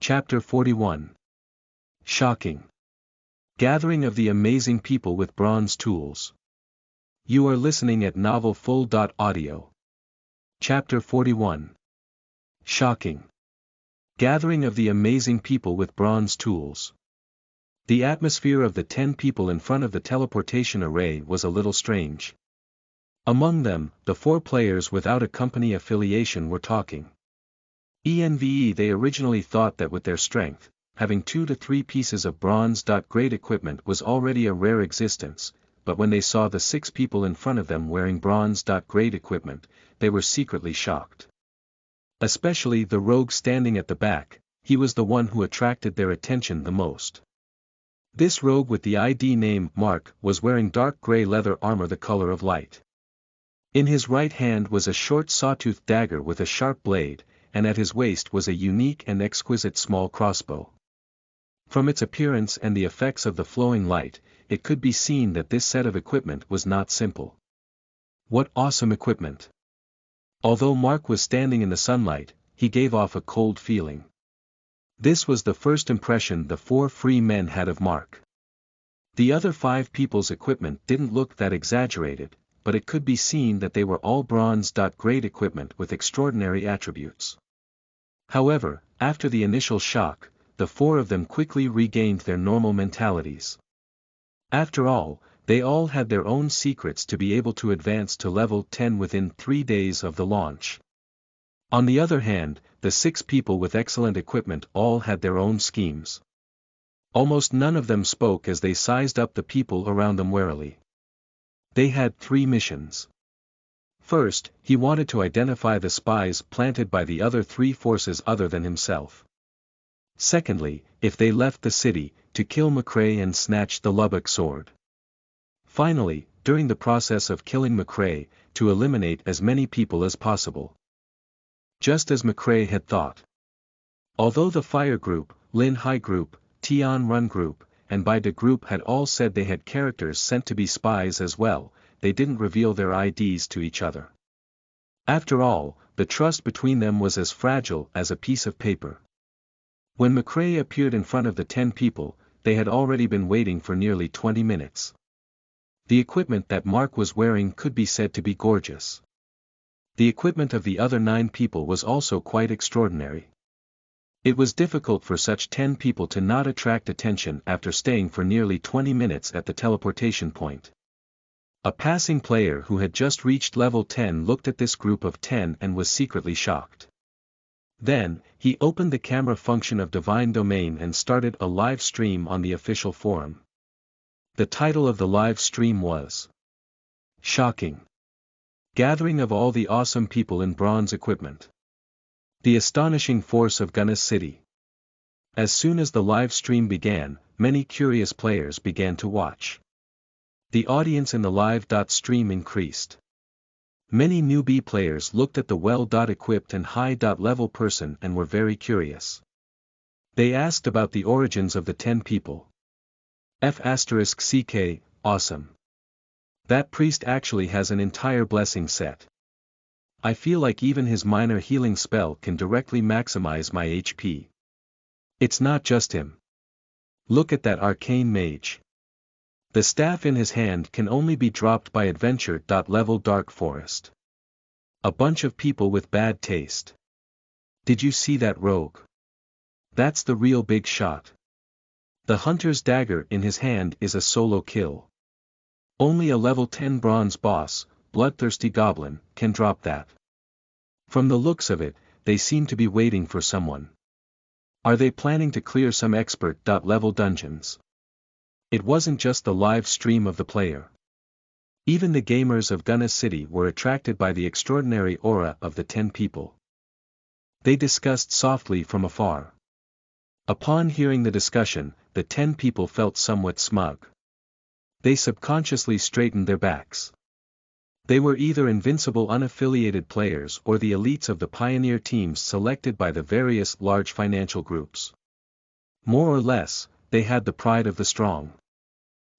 Chapter 41. Shocking. Gathering of the amazing people with bronze tools. You are listening at novelfull.audio. Chapter 41. Shocking. Gathering of the amazing people with bronze tools. The atmosphere of the 10 people in front of the teleportation array was a little strange. Among them, the 4 players without a company affiliation were talking. They originally thought that with their strength, having 2 to 3 pieces of bronze-grade equipment was already a rare existence, but when they saw the 6 people in front of them wearing bronze-grade equipment, they were secretly shocked. Especially the rogue standing at the back, he was the one who attracted their attention the most. This rogue with the ID name Mark was wearing dark gray leather armor the color of light. In his right hand was a short sawtooth dagger with a sharp blade, and at his waist was a unique and exquisite small crossbow. From its appearance and the effects of the flowing light, it could be seen that this set of equipment was not simple. What awesome equipment! Although Mark was standing in the sunlight, he gave off a cold feeling. This was the first impression the 4 free men had of Mark. The other 5 people's equipment didn't look that exaggerated, but it could be seen that they were all bronze-grade equipment with extraordinary attributes. However, after the initial shock, the 4 of them quickly regained their normal mentalities. After all, they all had their own secrets to be able to advance to level 10 within 3 days of the launch. On the other hand, the 6 people with excellent equipment all had their own schemes. Almost none of them spoke as they sized up the people around them warily. They had 3 missions. First, he wanted to identify the spies planted by the other 3 forces other than himself. Secondly, if they left the city, to kill McCrae and snatch the Lubbock sword. Finally, during the process of killing McCrae, to eliminate as many people as possible. Just as McCrae had thought. Although the Fire Group, Lin Hai Group, Tian Run Group, and Bai De Group had all said they had characters sent to be spies as well, they didn't reveal their IDs to each other. After all, the trust between them was as fragile as a piece of paper. When McCrae appeared in front of the 10 people, they had already been waiting for nearly 20 minutes. The equipment that Mark was wearing could be said to be gorgeous. The equipment of the other 9 people was also quite extraordinary. It was difficult for such 10 people to not attract attention after staying for nearly 20 minutes at the teleportation point. A passing player who had just reached level 10 looked at this group of 10 and was secretly shocked. Then, he opened the camera function of Divine Domain and started a live stream on the official forum. The title of the live stream was Shocking. Gathering of all the awesome people in bronze equipment. The astonishing force of Gunnis City. As soon as the live stream began, many curious players began to watch. The audience in the live stream increased. Many newbie players looked at the well-equipped and high-level person and were very curious. They asked about the origins of the 10 people. F***CK, awesome. That priest actually has an entire blessing set. I feel like even his minor healing spell can directly maximize my HP. It's not just him. Look at that arcane mage. The staff in his hand can only be dropped by adventure. Level Dark Forest. A bunch of people with bad taste. Did you see that rogue? That's the real big shot. The hunter's dagger in his hand is a solo kill. Only a level 10 bronze boss, Bloodthirsty Goblin, can drop that. From the looks of it, they seem to be waiting for someone. Are they planning to clear some expert. Level dungeons? It wasn't just the live stream of the player. Even the gamers of Gunnis City were attracted by the extraordinary aura of the 10 people. They discussed softly from afar. Upon hearing the discussion, the 10 people felt somewhat smug. They subconsciously straightened their backs. They were either invincible unaffiliated players or the elites of the pioneer teams selected by the various large financial groups. More or less, they had the pride of the strong.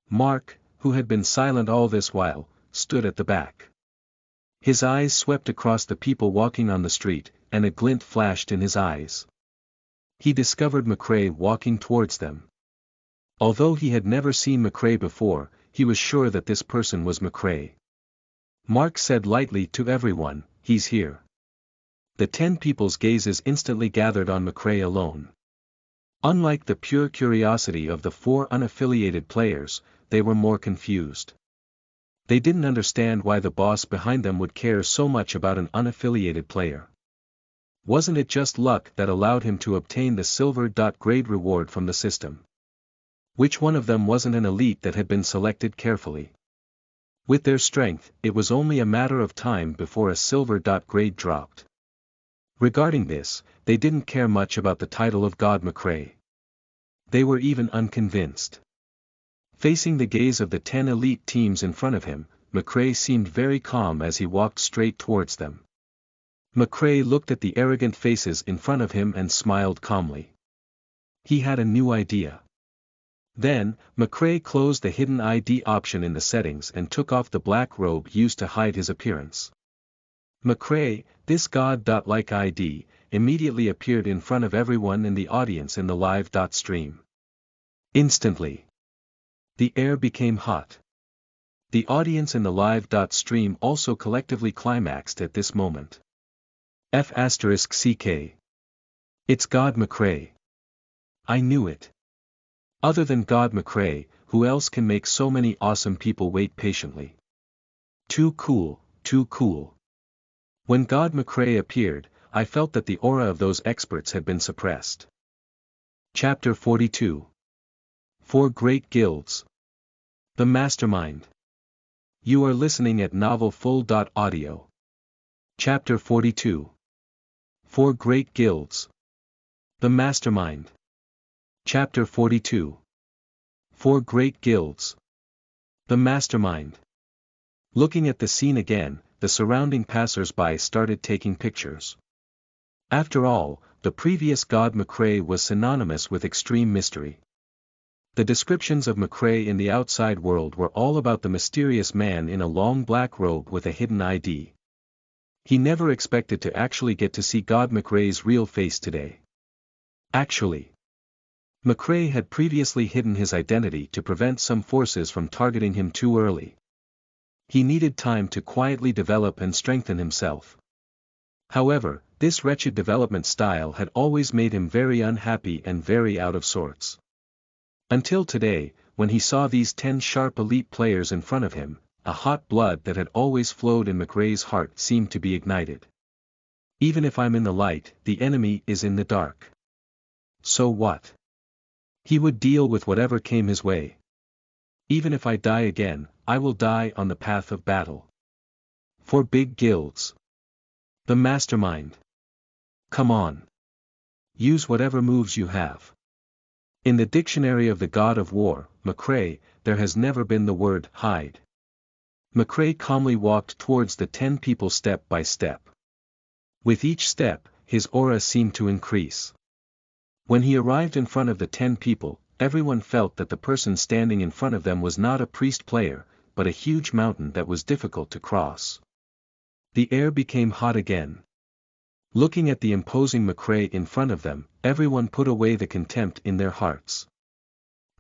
Mark, who had been silent all this while, stood at the back. His eyes swept across the people walking on the street, and a glint flashed in his eyes. He discovered McCrae walking towards them. Although he had never seen McCrae before, he was sure that this person was McCrae. Mark said lightly to everyone, "He's here." The 10 people's gazes instantly gathered on McCrae alone. Unlike the pure curiosity of the 4 unaffiliated players, they were more confused. They didn't understand why the boss behind them would care so much about an unaffiliated player. Wasn't it just luck that allowed him to obtain the silver-grade reward from the system? Which one of them wasn't an elite that had been selected carefully? With their strength, it was only a matter of time before a silver-grade dropped. Regarding this, they didn't care much about the title of God McCrae. They were even unconvinced. Facing the gaze of the 10 elite teams in front of him, McCrae seemed very calm as he walked straight towards them. McCrae looked at the arrogant faces in front of him and smiled calmly. He had a new idea. Then, McCrae closed the hidden ID option in the settings and took off the black robe used to hide his appearance. McCrae, this god-like ID, immediately appeared in front of everyone in the audience in the live stream. Instantly, the air became hot. The audience in the live stream also collectively climaxed at this moment. F***CK. It's God McCrae. I knew it. Other than God McCrae, who else can make so many awesome people wait patiently? Too cool, too cool. When God McCrae appeared, I felt that the aura of those experts had been suppressed. Chapter 42. 4 Great Guilds. The Mastermind. You are listening at novelfull.audio. Chapter 42. 4 Great Guilds. The Mastermind. Chapter 42. 4 Great Guilds. The Mastermind. Looking at the scene again, the surrounding passers-by started taking pictures. After all, the previous God McCrae was synonymous with extreme mystery. The descriptions of McCrae in the outside world were all about the mysterious man in a long black robe with a hidden ID. He never expected to actually get to see God McCrae's real face today. Actually, McCrae had previously hidden his identity to prevent some forces from targeting him too early. He needed time to quietly develop and strengthen himself. However, this wretched development style had always made him very unhappy and very out of sorts. Until today, when he saw these 10 sharp elite players in front of him, a hot blood that had always flowed in McCrae's heart seemed to be ignited. Even if I'm in the light, the enemy is in the dark. So what? He would deal with whatever came his way. Even if I die again, I will die on the path of battle. 4 Big Guilds. The Mastermind. Come on. Use whatever moves you have. In the dictionary of the God of War, McCrae, there has never been the word hide. McCrae calmly walked towards the 10 people step by step. With each step, his aura seemed to increase. When he arrived in front of the 10 people, everyone felt that the person standing in front of them was not a priest player, but a huge mountain that was difficult to cross. The air became hot again. Looking at the imposing McCrae in front of them, everyone put away the contempt in their hearts.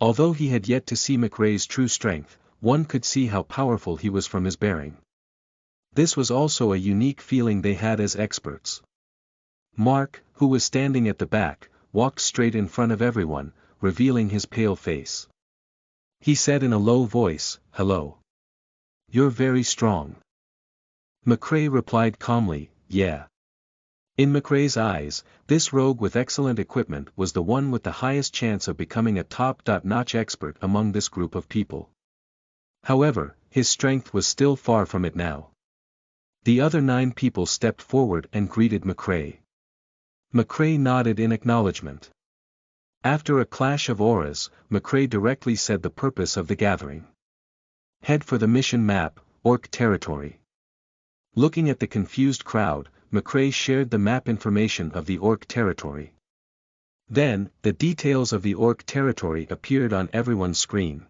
Although he had yet to see McCrae's true strength, one could see how powerful he was from his bearing. This was also a unique feeling they had as experts. Mark, who was standing at the back, walked straight in front of everyone, revealing his pale face. He said in a low voice, "Hello. You're very strong." McCrae replied calmly, "Yeah." In McCrae's eyes, this rogue with excellent equipment was the one with the highest chance of becoming a top-notch expert among this group of people. However, his strength was still far from it now. The other 9 people stepped forward and greeted McCrae. McCrae nodded in acknowledgement. After a clash of auras, McCrae directly said the purpose of the gathering. Head for the mission map, Orc Territory. Looking at the confused crowd, McCrae shared the map information of the Orc Territory. Then, the details of the Orc Territory appeared on everyone's screen.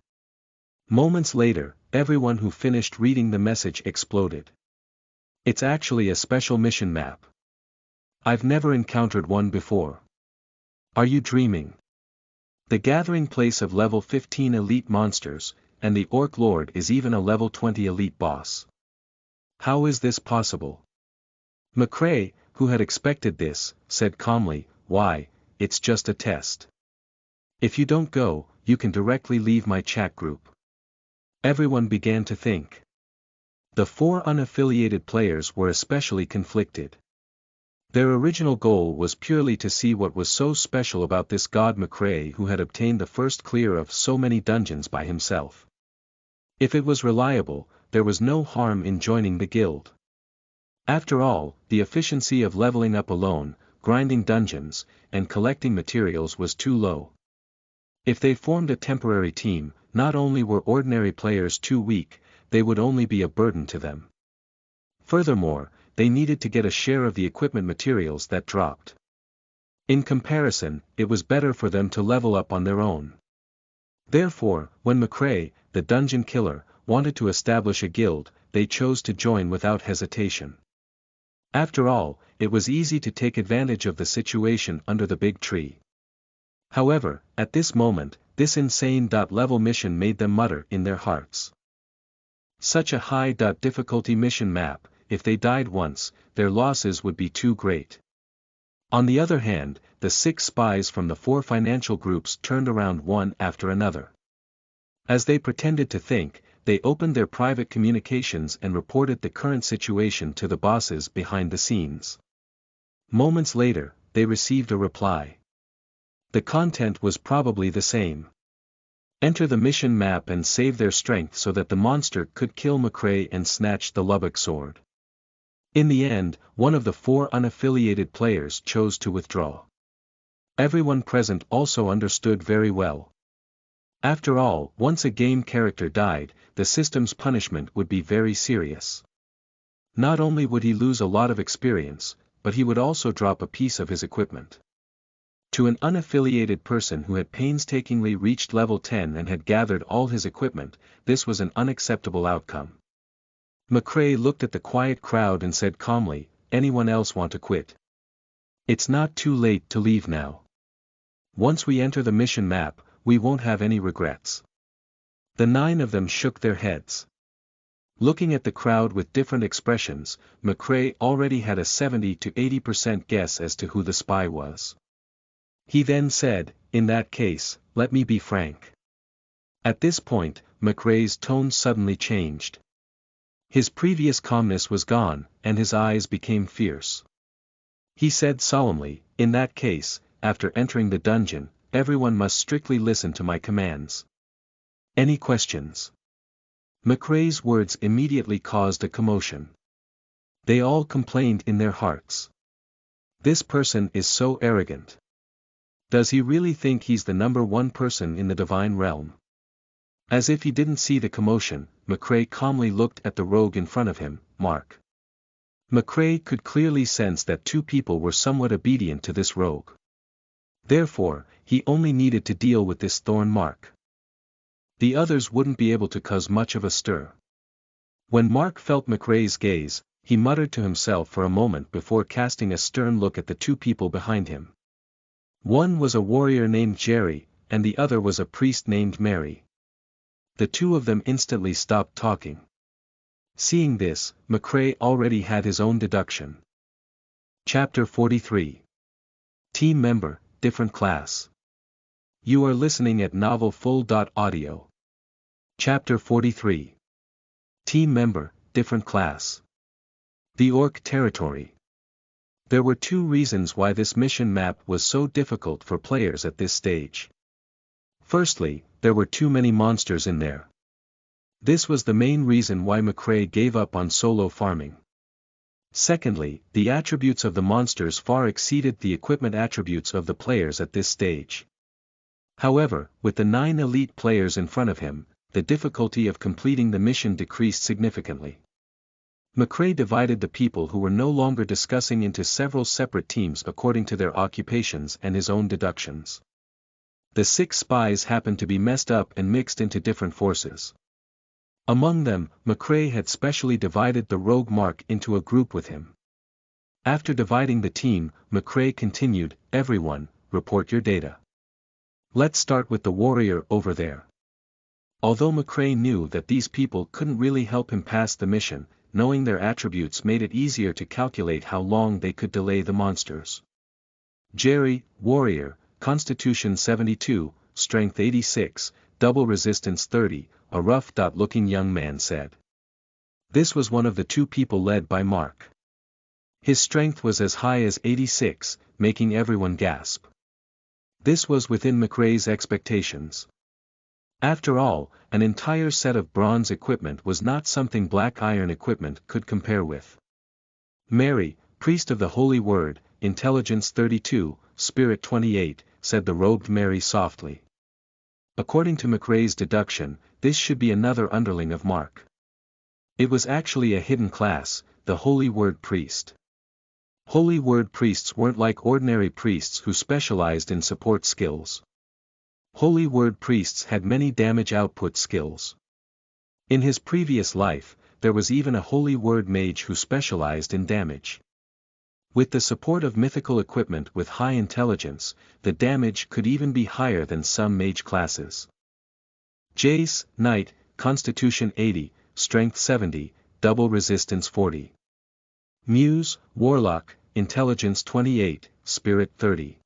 Moments later, everyone who finished reading the message exploded. It's actually a special mission map. I've never encountered one before. Are you dreaming? The gathering place of level 15 elite monsters, and the Orc Lord is even a level 20 elite boss. How is this possible? McCrae, who had expected this, said calmly, "Why, it's just a test. If you don't go, you can directly leave my chat group." Everyone began to think. The 4 unaffiliated players were especially conflicted. Their original goal was purely to see what was so special about this god McCrae who had obtained the first clear of so many dungeons by himself. If it was reliable, there was no harm in joining the guild. After all, the efficiency of leveling up alone, grinding dungeons, and collecting materials was too low. If they formed a temporary team, not only were ordinary players too weak, they would only be a burden to them. Furthermore, they needed to get a share of the equipment materials that dropped. In comparison, it was better for them to level up on their own. Therefore, when McCrae, the dungeon killer, wanted to establish a guild, they chose to join without hesitation. After all, it was easy to take advantage of the situation under the big tree. However, at this moment, this insane level mission made them mutter in their hearts. Such a high difficulty mission map, if they died once, their losses would be too great. On the other hand, the 6 spies from the 4 financial groups turned around one after another. As they pretended to think, they opened their private communications and reported the current situation to the bosses behind the scenes. Moments later, they received a reply. The content was probably the same. Enter the mission map and save their strength so that the monster could kill McCrae and snatch the Lubbock sword. In the end, one of the 4 unaffiliated players chose to withdraw. Everyone present also understood very well. After all, once a game character died, the system's punishment would be very serious. Not only would he lose a lot of experience, but he would also drop a piece of his equipment. To an unaffiliated person who had painstakingly reached level 10 and had gathered all his equipment, this was an unacceptable outcome. McCrae looked at the quiet crowd and said calmly, "Anyone else want to quit? It's not too late to leave now. Once we enter the mission map, we won't have any regrets." The 9 of them shook their heads. Looking at the crowd with different expressions, McCrae already had a 70 to 80% guess as to who the spy was. He then said, "In that case, let me be frank." At this point, McCrae's tone suddenly changed. His previous calmness was gone, and his eyes became fierce. He said solemnly, "In that case, after entering the dungeon, everyone must strictly listen to my commands. Any questions?" McCrae's words immediately caused a commotion. They all complained in their hearts. This person is so arrogant. Does he really think he's the number 1 person in the divine realm? As if he didn't see the commotion, McCrae calmly looked at the rogue in front of him, Mark. McCrae could clearly sense that 2 people were somewhat obedient to this rogue. Therefore, he only needed to deal with this thorn Mark. The others wouldn't be able to cause much of a stir. When Mark felt McCrae's gaze, he muttered to himself for a moment before casting a stern look at the 2 people behind him. One was a warrior named Jerry, and the other was a priest named Mary. The 2 of them instantly stopped talking. Seeing this, McCrae already had his own deduction. Chapter 43. Team Member, Different Class. You are listening at novelfull.audio. Chapter 43. Team Member, Different Class. The Orc Territory. There were 2 reasons why this mission map was so difficult for players at this stage. Firstly, there were too many monsters in there. This was the main reason why McCrae gave up on solo farming. Secondly, the attributes of the monsters far exceeded the equipment attributes of the players at this stage. However, with the 9 elite players in front of him, the difficulty of completing the mission decreased significantly. McCrae divided the people who were no longer discussing into several separate teams according to their occupations and his own deductions. The 6 spies happened to be messed up and mixed into different forces. Among them, McCrae had specially divided the rogue Mark into a group with him. After dividing the team, McCrae continued, "Everyone, report your data. Let's start with the warrior over there. Although McCrae knew that these people couldn't really help him pass the mission, knowing their attributes made it easier to calculate how long they could delay the monsters. Jerry, warrior, Constitution 72, Strength 86, Double Resistance 30, a rough-looking young man said. This was one of the two people led by Mark. His strength was as high as 86, making everyone gasp. This was within McCrae's expectations. After all, an entire set of bronze equipment was not something black iron equipment could compare with. Mary, priest of the Holy Word, Intelligence 32, Spirit 28, said the robed Mary softly. According to McCrae's deduction, this should be another underling of Mark. It was actually a hidden class, the Holy Word priest. Holy Word priests weren't like ordinary priests who specialized in support skills. Holy Word priests had many damage output skills. In his previous life, there was even a Holy Word mage who specialized in damage. With the support of mythical equipment with high intelligence, the damage could even be higher than some mage classes. Jace, Knight, Constitution 80, Strength 70, Double Resistance 40. Muse, Warlock, Intelligence 28, Spirit 30.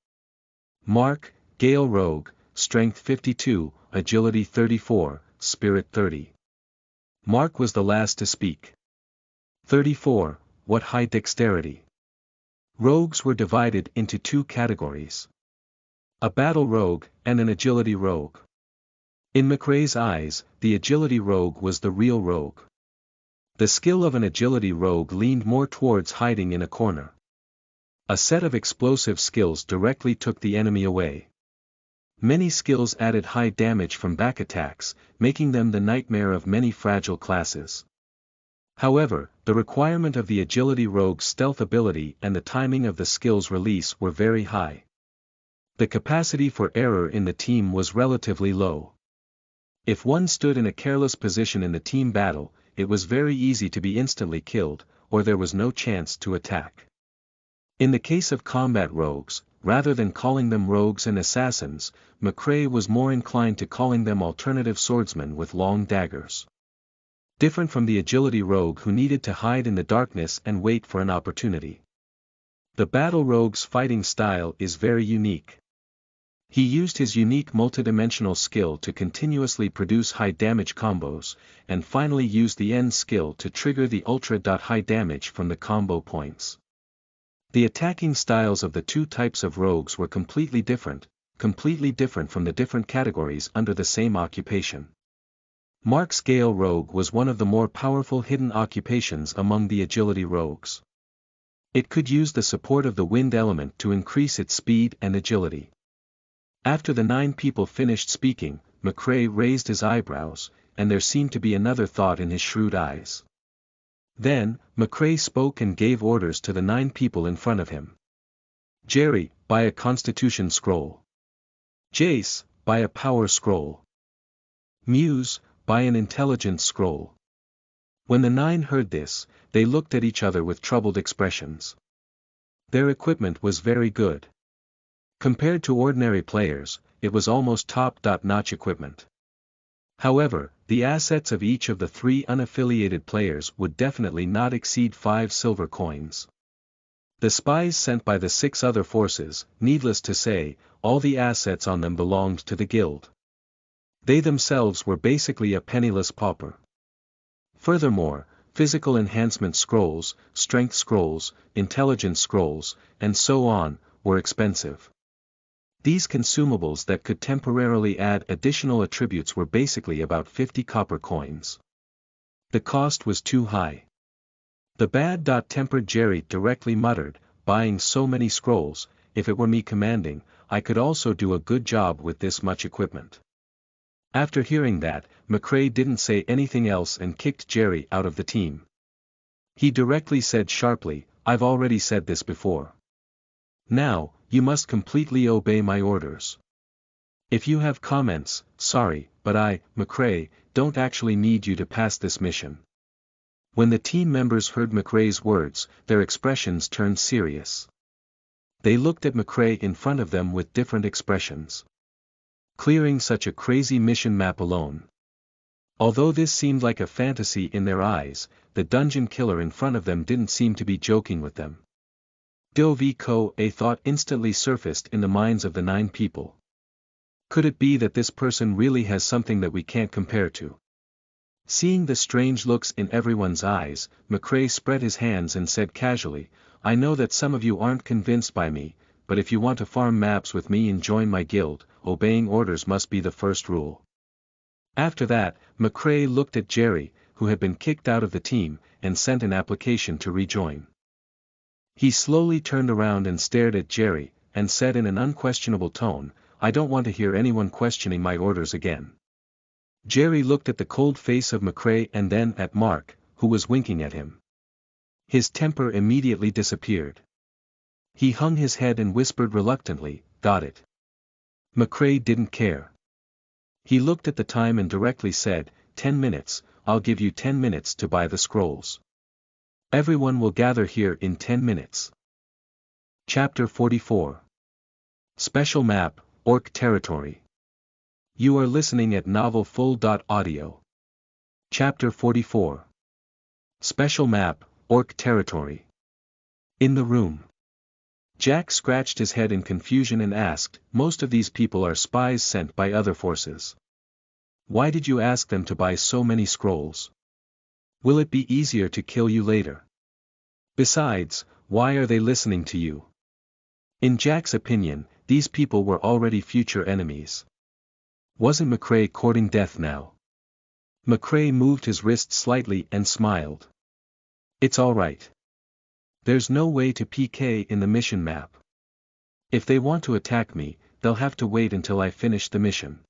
Mark, Gale Rogue, Strength 52, Agility 34, Spirit 30. Mark was the last to speak. 34, what high dexterity. Rogues were divided into two categories. A battle rogue, and an agility rogue. In McCrae's eyes, the agility rogue was the real rogue. The skill of an agility rogue leaned more towards hiding in a corner. A set of explosive skills directly took the enemy away. Many skills added high damage from back attacks, making them the nightmare of many fragile classes. However, the requirement of the agility rogue's stealth ability and the timing of the skill's release were very high. The capacity for error in the team was relatively low. If one stood in a careless position in the team battle, it was very easy to be instantly killed, or there was no chance to attack. In the case of combat rogues, rather than calling them rogues and assassins, McCrae was more inclined to calling them alternative swordsmen with long daggers. Different from the agility rogue who needed to hide in the darkness and wait for an opportunity. The battle rogue's fighting style is very unique. He used his unique multidimensional skill to continuously produce high damage combos, and finally used the end skill to trigger the ultra-high damage from the combo points. The attacking styles of the two types of rogues were completely different from the different categories under the same occupation. Mark's Gale Rogue was one of the more powerful hidden occupations among the agility rogues. It could use the support of the wind element to increase its speed and agility. After the 9 people finished speaking, McCrae raised his eyebrows, and there seemed to be another thought in his shrewd eyes. Then, McCrae spoke and gave orders to the 9 people in front of him. Jerry, buy a Constitution scroll. Jace, buy a Power scroll. Muse, buy an Intelligence scroll. When the 9 heard this, they looked at each other with troubled expressions. Their equipment was very good. Compared to ordinary players, it was almost top-notch equipment. However, the assets of each of the 3 unaffiliated players would definitely not exceed 5 silver coins. The spies sent by the 6 other forces, needless to say, all the assets on them belonged to the guild. They themselves were basically a penniless pauper. Furthermore, physical enhancement scrolls, strength scrolls, intelligence scrolls, and so on, were expensive. These consumables that could temporarily add additional attributes were basically about 50 copper coins. The cost was too high. The bad-tempered Jerry directly muttered, buying so many scrolls, if it were me commanding, I could also do a good job with this much equipment. After hearing that, McCrae didn't say anything else and kicked Jerry out of the team. He directly said sharply, I've already said this before. Now, you must completely obey my orders. If you have comments, sorry, but I, McCrae, don't actually need you to pass this mission. When the team members heard McCrae's words, their expressions turned serious. They looked at McCrae in front of them with different expressions. Clearing such a crazy mission map alone. Although this seemed like a fantasy in their eyes, the dungeon killer in front of them didn't seem to be joking with them. A thought instantly surfaced in the minds of the 9 people. Could it be that this person really has something that we can't compare to? Seeing the strange looks in everyone's eyes, McCrae spread his hands and said casually, I know that some of you aren't convinced by me, but if you want to farm maps with me and join my guild, obeying orders must be the first rule. After that, McCrae looked at Jerry, who had been kicked out of the team, and sent an application to rejoin. He slowly turned around and stared at Jerry, and said in an unquestionable tone, I don't want to hear anyone questioning my orders again. Jerry looked at the cold face of McCrae and then at Mark, who was winking at him. His temper immediately disappeared. He hung his head and whispered reluctantly, got it. McCrae didn't care. He looked at the time and directly said, 10 minutes, I'll give you 10 minutes to buy the scrolls. Everyone will gather here in 10 minutes. Chapter 44. Special Map, Orc Territory. You are listening at novelfull.audio. Chapter 44. Special Map, Orc Territory. In the room. Jack scratched his head in confusion and asked, most of these people are spies sent by other forces. Why did you ask them to buy so many scrolls? Will it be easier to kill you later? Besides, why are they listening to you? In Jack's opinion, these people were already future enemies. Wasn't McCrae courting death now? McCrae moved his wrist slightly and smiled. It's all right. There's no way to PK in the mission map. If they want to attack me, they'll have to wait until I finish the mission.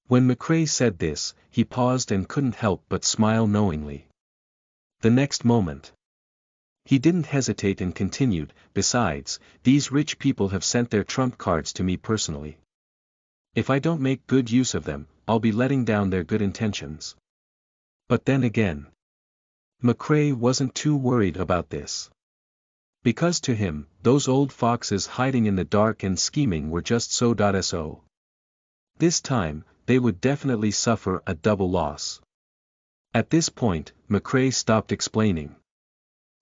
When McCrae said this, he paused and couldn't help but smile knowingly. The next moment, he didn't hesitate and continued, besides, these rich people have sent their trump cards to me personally. If I don't make good use of them, I'll be letting down their good intentions. But then again, McCrae wasn't too worried about this. Because to him, those old foxes hiding in the dark and scheming were just so. This time, they would definitely suffer a double loss. At this point, McCrae stopped explaining.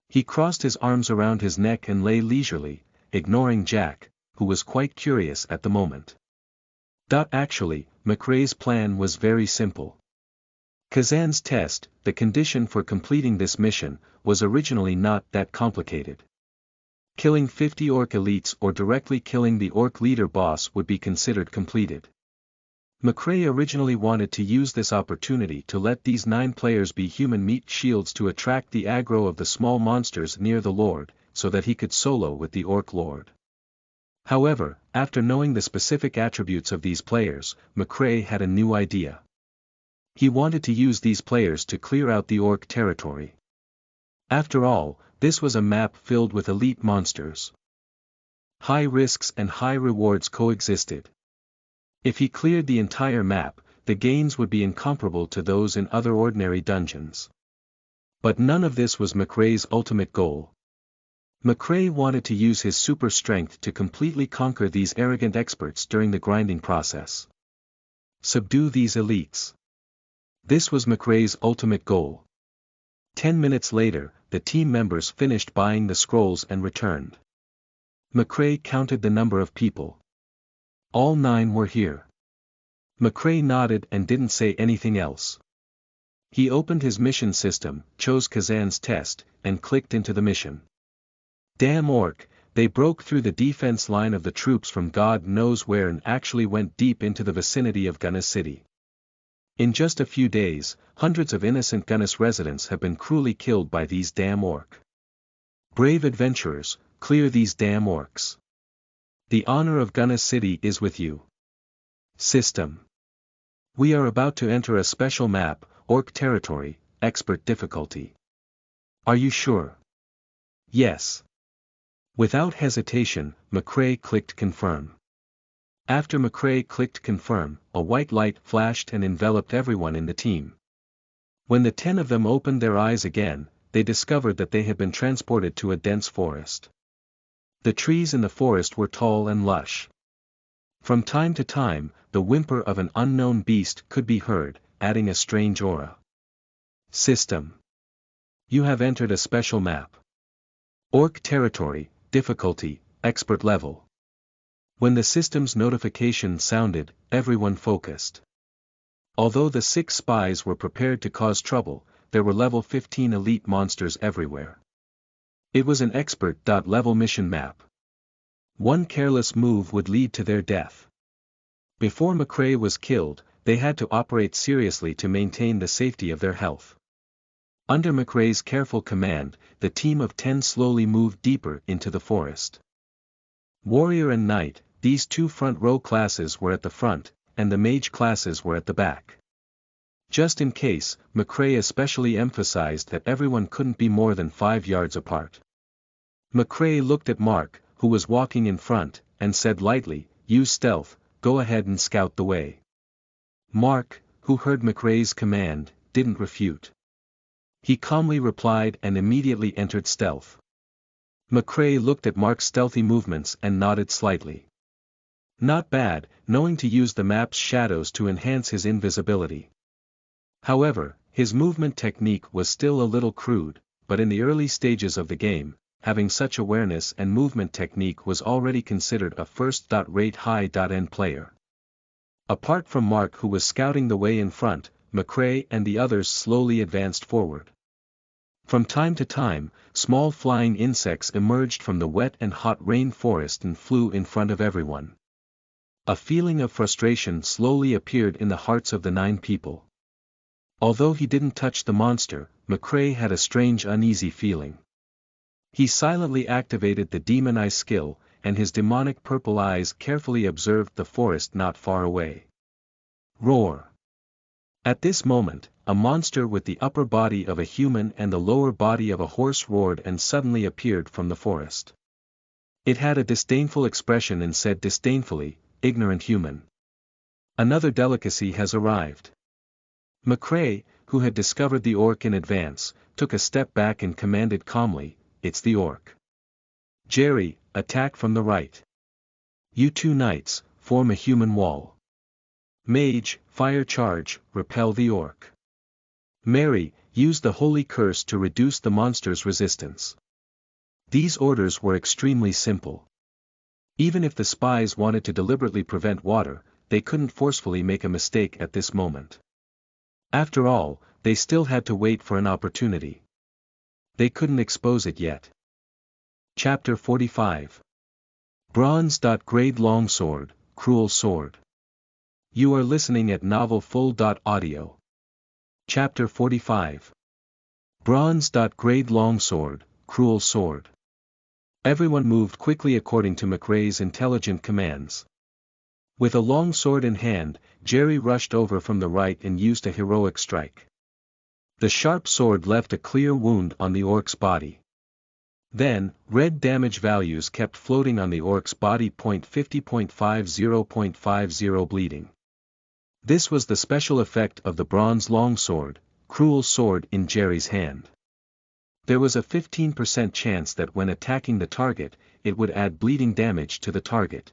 He crossed his arms around his neck and lay leisurely, ignoring Jack, who was quite curious at the moment. Actually, McCrae's plan was very simple. Kazan's test, the condition for completing this mission, was originally not that complicated. Killing 50 orc elites or directly killing the orc leader boss would be considered completed. McCrae originally wanted to use this opportunity to let these 9 players be human meat shields to attract the aggro of the small monsters near the Lord, so that he could solo with the Orc Lord. However, after knowing the specific attributes of these players, McCrae had a new idea. He wanted to use these players to clear out the Orc territory. After all, this was a map filled with elite monsters. High risks and high rewards coexisted. If he cleared the entire map, the gains would be incomparable to those in other ordinary dungeons. But none of this was McCrae's ultimate goal. McCrae wanted to use his super strength to completely conquer these arrogant experts during the grinding process. Subdue these elites. This was McCrae's ultimate goal. 10 minutes later, the team members finished buying the scrolls and returned. McCrae counted the number of people. All 9 were here. McCrae nodded and didn't say anything else. He opened his mission system, chose Kazan's test, and clicked into the mission. Damn orc, they broke through the defense line of the troops from God knows where and actually went deep into the vicinity of Gunnis City. In just a few days, hundreds of innocent Gunnis residents have been cruelly killed by these damn orc. Brave adventurers, clear these damn orcs. The honor of Gunnis City is with you. System. We are about to enter a special map, Orc Territory, Expert Difficulty. Are you sure? Yes. Without hesitation, McCrae clicked Confirm. After McCrae clicked Confirm, a white light flashed and enveloped everyone in the team. When the 10 of them opened their eyes again, they discovered that they had been transported to a dense forest. The trees in the forest were tall and lush. From time to time, the whimper of an unknown beast could be heard, adding a strange aura. System. You have entered a special map. Orc territory, difficulty, expert level. When the system's notification sounded, everyone focused. Although the 6 spies were prepared to cause trouble, there were level 15 elite monsters everywhere. It was an expert-level mission map. One careless move would lead to their death. Before McCrae was killed, they had to operate seriously to maintain the safety of their health. Under McCrae's careful command, the team of 10 slowly moved deeper into the forest. Warrior and Knight, these 2 front-row classes were at the front, and the Mage classes were at the back. Just in case, McCrae especially emphasized that everyone couldn't be more than 5 yards apart. McCrae looked at Mark, who was walking in front, and said lightly, "Use stealth, go ahead and scout the way." Mark, who heard McCrae's command, didn't refute. He calmly replied and immediately entered stealth. McCrae looked at Mark's stealthy movements and nodded slightly. Not bad, knowing to use the map's shadows to enhance his invisibility. However, his movement technique was still a little crude, but in the early stages of the game, having such awareness and movement technique was already considered a first-rate high-end player. Apart from Mark, who was scouting the way in front, McCrae and the others slowly advanced forward. From time to time, small flying insects emerged from the wet and hot rain forest and flew in front of everyone. A feeling of frustration slowly appeared in the hearts of the 9 people. Although he didn't touch the monster, McCrae had a strange uneasy feeling. He silently activated the Demon Eye skill, and his demonic purple eyes carefully observed the forest not far away. Roar! At this moment, a monster with the upper body of a human and the lower body of a horse roared and suddenly appeared from the forest. It had a disdainful expression and said disdainfully, "Ignorant human. Another delicacy has arrived." McCrae, who had discovered the orc in advance, took a step back and commanded calmly, "It's the orc. Jerry, attack from the right. You 2 knights, form a human wall. Mage, fire charge, repel the orc. Mary, use the holy curse to reduce the monster's resistance." These orders were extremely simple. Even if the spies wanted to deliberately prevent water, they couldn't forcefully make a mistake at this moment. After all, they still had to wait for an opportunity. They couldn't expose it yet. Chapter 45. Bronze-grade Longsword, Cruel Sword. You are listening at novelfull.audio. Chapter 45. Bronze-grade Longsword, Cruel Sword. Everyone moved quickly according to McCrae's intelligent commands. With a long sword in hand, Jerry rushed over from the right and used a heroic strike. The sharp sword left a clear wound on the orc's body. Then, red damage values kept floating on the orc's body. 50, 50, bleeding. This was the special effect of the bronze longsword, Cruel Sword in Jerry's hand. There was a 15% chance that when attacking the target, it would add bleeding damage to the target.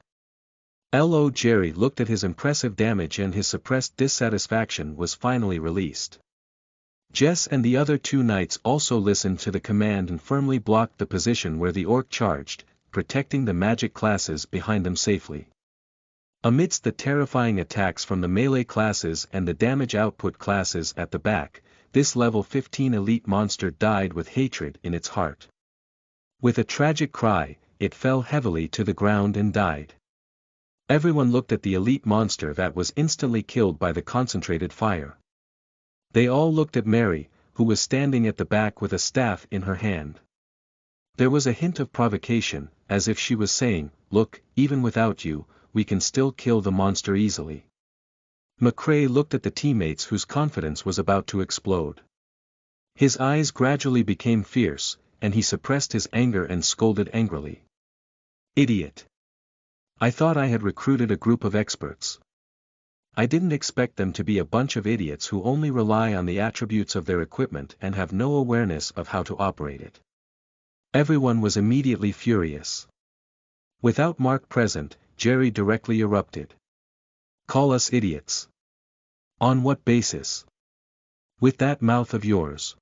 Jerry looked at his impressive damage and his suppressed dissatisfaction was finally released. Jess and the other 2 knights also listened to the command and firmly blocked the position where the orc charged, protecting the magic classes behind them safely. Amidst the terrifying attacks from the melee classes and the damage output classes at the back, this level 15 elite monster died with hatred in its heart. With a tragic cry, it fell heavily to the ground and died. Everyone looked at the elite monster that was instantly killed by the concentrated fire. They all looked at Mary, who was standing at the back with a staff in her hand. There was a hint of provocation, as if she was saying, "Look, even without you, we can still kill the monster easily." McCrae looked at the teammates whose confidence was about to explode. His eyes gradually became fierce, and he suppressed his anger and scolded angrily. "Idiot! I thought I had recruited a group of experts. I didn't expect them to be a bunch of idiots who only rely on the attributes of their equipment and have no awareness of how to operate it." Everyone was immediately furious. Without Mark present, Jerry directly erupted. Call us idiots. On what basis? With that mouth of yours.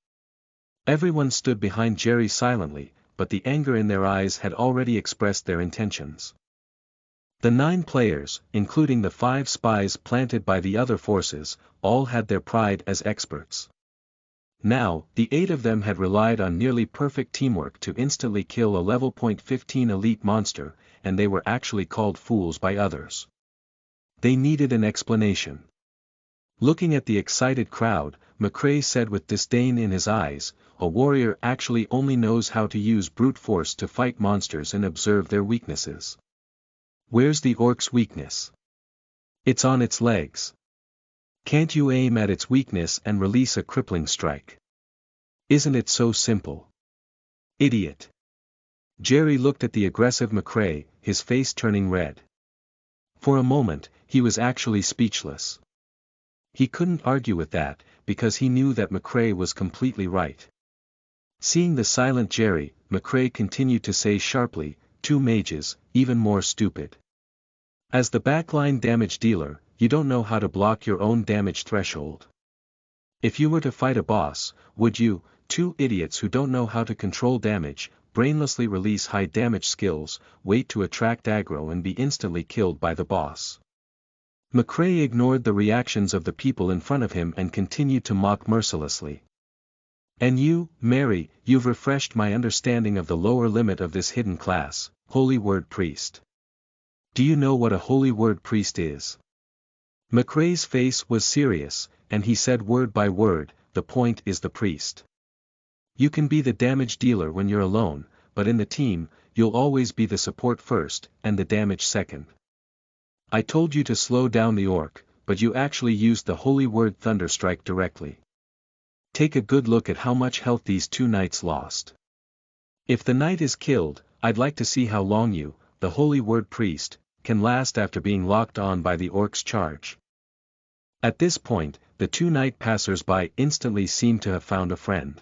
Everyone stood behind Jerry silently, but the anger in their eyes had already expressed their intentions. The 9 players, including the 5 spies planted by the other forces, all had their pride as experts. Now, the 8 of them had relied on nearly perfect teamwork to instantly kill a level .15 elite monster, and they were actually called fools by others. They needed an explanation. Looking at the excited crowd, McCrae said with disdain in his eyes, "A warrior actually only knows how to use brute force to fight monsters and observe their weaknesses. Where's the orc's weakness? It's on its legs. Can't you aim at its weakness and release a crippling strike? Isn't it so simple? Idiot." Jerry looked at the aggressive McCrae, his face turning red. For a moment, he was actually speechless. He couldn't argue with that, because he knew that McCrae was completely right. Seeing the silent Jerry, McCrae continued to say sharply, "2 mages, even more stupid. As the backline damage dealer, you don't know how to block your own damage threshold. If you were to fight a boss, would you, 2 idiots who don't know how to control damage, brainlessly release high damage skills, wait to attract aggro and be instantly killed by the boss?" McCrae ignored the reactions of the people in front of him and continued to mock mercilessly. "And you, Mary, you've refreshed my understanding of the lower limit of this hidden class, Holy Word Priest. Do you know what a Holy Word Priest is?" McCrae's face was serious, and he said word by word, "The point is the priest. You can be the damage dealer when you're alone, but in the team, you'll always be the support first, and the damage second. I told you to slow down the orc, but you actually used the holy word Thunderstrike directly. Take a good look at how much health these 2 knights lost. If the knight is killed, I'd like to see how long you, the holy word priest, can last after being locked on by the orc's charge." At this point, the 2 knight passers-by instantly seemed to have found a friend.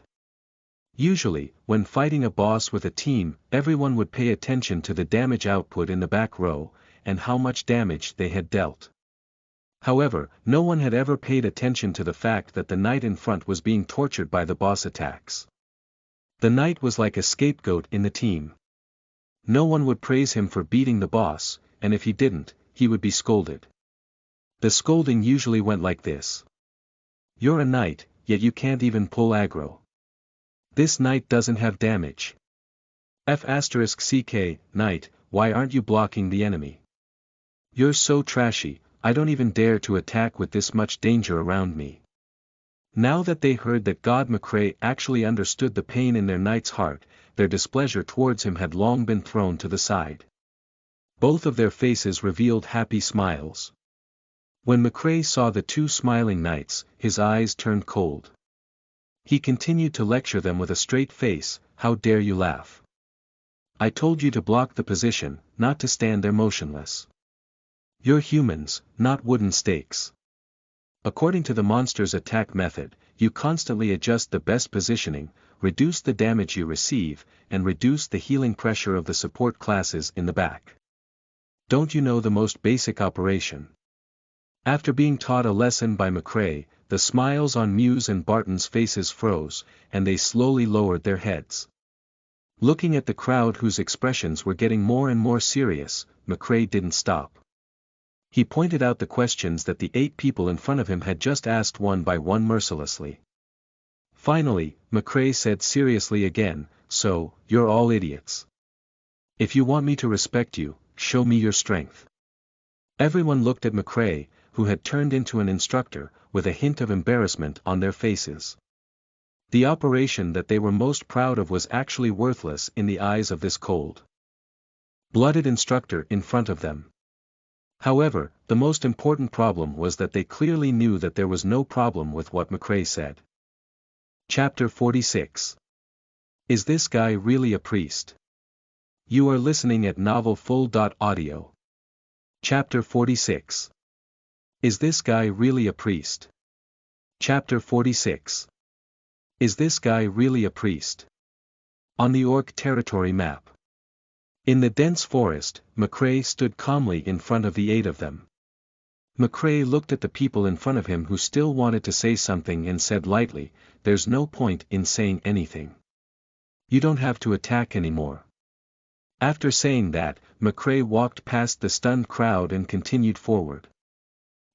Usually, when fighting a boss with a team, everyone would pay attention to the damage output in the back row, and how much damage they had dealt. However, no one had ever paid attention to the fact that the knight in front was being tortured by the boss attacks. The knight was like a scapegoat in the team. No one would praise him for beating the boss, and if he didn't, he would be scolded. The scolding usually went like this. "You're a knight, yet you can't even pull aggro. This knight doesn't have damage. F***ck, knight, why aren't you blocking the enemy? You're so trashy, I don't even dare to attack with this much danger around me." Now that they heard that God McCrae actually understood the pain in their knight's heart, their displeasure towards him had long been thrown to the side. Both of their faces revealed happy smiles. When McCrae saw the 2 smiling knights, his eyes turned cold. He continued to lecture them with a straight face, "How dare you laugh? I told you to block the position, not to stand there motionless. You're humans, not wooden stakes. According to the monster's attack method, you constantly adjust the best positioning, reduce the damage you receive, and reduce the healing pressure of the support classes in the back. Don't you know the most basic operation?" After being taught a lesson by McCrae, the smiles on Muse and Barton's faces froze, and they slowly lowered their heads. Looking at the crowd whose expressions were getting more and more serious, McCrae didn't stop. He pointed out the questions that the 8 people in front of him had just asked one by one mercilessly. Finally, McCrae said seriously again, "So, you're all idiots. If you want me to respect you, show me your strength." Everyone looked at McCrae, who had turned into an instructor, with a hint of embarrassment on their faces. The operation that they were most proud of was actually worthless in the eyes of this cold-blooded instructor in front of them. However, the most important problem was that they clearly knew that there was no problem with what McCrae said. Chapter 46. Is this guy really a priest? You are listening at novelfull.audio. Chapter 46. Is this guy really a priest? Chapter 46. Is this guy really a priest? On the Orc territory map. In the dense forest, McCrae stood calmly in front of the 8 of them. McCrae looked at the people in front of him who still wanted to say something and said lightly, "There's no point in saying anything. You don't have to attack anymore." After saying that, McCrae walked past the stunned crowd and continued forward.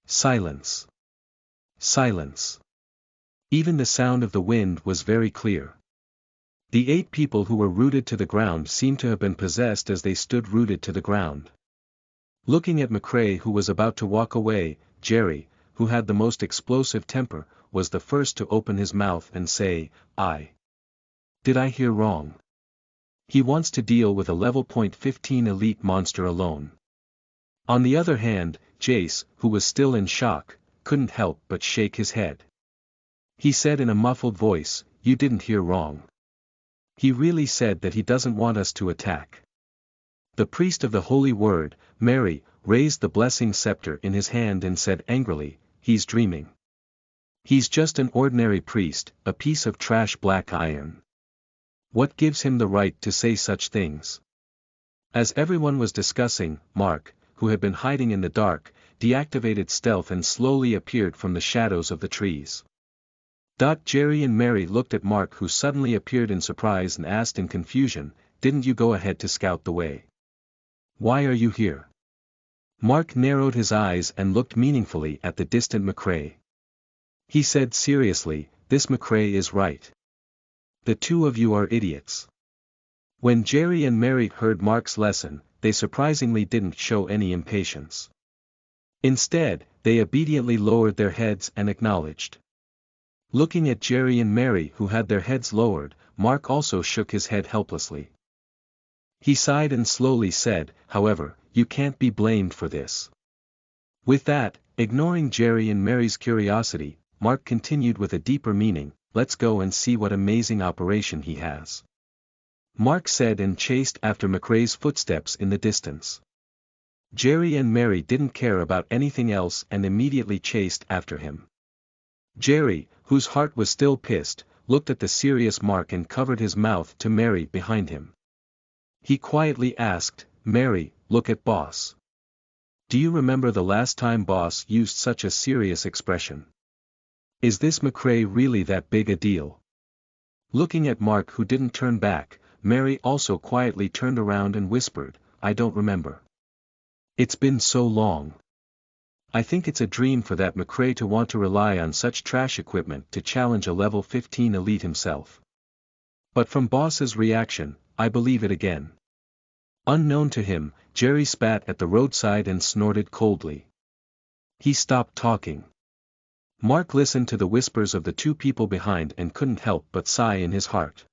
Silence. Silence. Even the sound of the wind was very clear. The 8 people who were rooted to the ground seemed to have been possessed as they stood rooted to the ground. Looking at McCrae, who was about to walk away, Jerry, who had the most explosive temper, was the first to open his mouth and say, Did I hear wrong? He wants to deal with a level .15 elite monster alone." On the other hand, Jace, who was still in shock, couldn't help but shake his head. He said in a muffled voice, "You didn't hear wrong. He really said that he doesn't want us to attack." The priest of the Holy Word, Mary, raised the blessing scepter in his hand and said angrily, "He's dreaming. He's just an ordinary priest, a piece of trash black iron. What gives him the right to say such things?" As everyone was discussing, Mark, who had been hiding in the dark, deactivated stealth and slowly appeared from the shadows of the trees. Jerry and Mary looked at Mark, who suddenly appeared in surprise, and asked in confusion, "Didn't you go ahead to scout the way? Why are you here?" Mark narrowed his eyes and looked meaningfully at the distant McCrae. He said seriously, "This McCrae is right. The 2 of you are idiots." When Jerry and Mary heard Mark's lesson, they surprisingly didn't show any impatience. Instead, they obediently lowered their heads and acknowledged. Looking at Jerry and Mary, who had their heads lowered, Mark also shook his head helplessly. He sighed and slowly said, "However, you can't be blamed for this." With that, ignoring Jerry and Mary's curiosity, Mark continued with a deeper meaning, "Let's go and see what amazing operation he has." Mark said and chased after McCrae's footsteps in the distance. Jerry and Mary didn't care about anything else and immediately chased after him. Jerry, whose heart was still pissed, looked at the serious Mark and covered his mouth to Mary behind him. He quietly asked, "Mary, look at Boss. Do you remember the last time Boss used such a serious expression? Is this McCrae really that big a deal?" Looking at Mark, who didn't turn back, Mary also quietly turned around and whispered, "I don't remember. It's been so long. I think it's a dream for that McCrae to want to rely on such trash equipment to challenge a level 15 elite himself. But from Boss's reaction, I believe it again." Unknown to him, Jerry spat at the roadside and snorted coldly. He stopped talking. Mark listened to the whispers of the 2 people behind and couldn't help but sigh in his heart.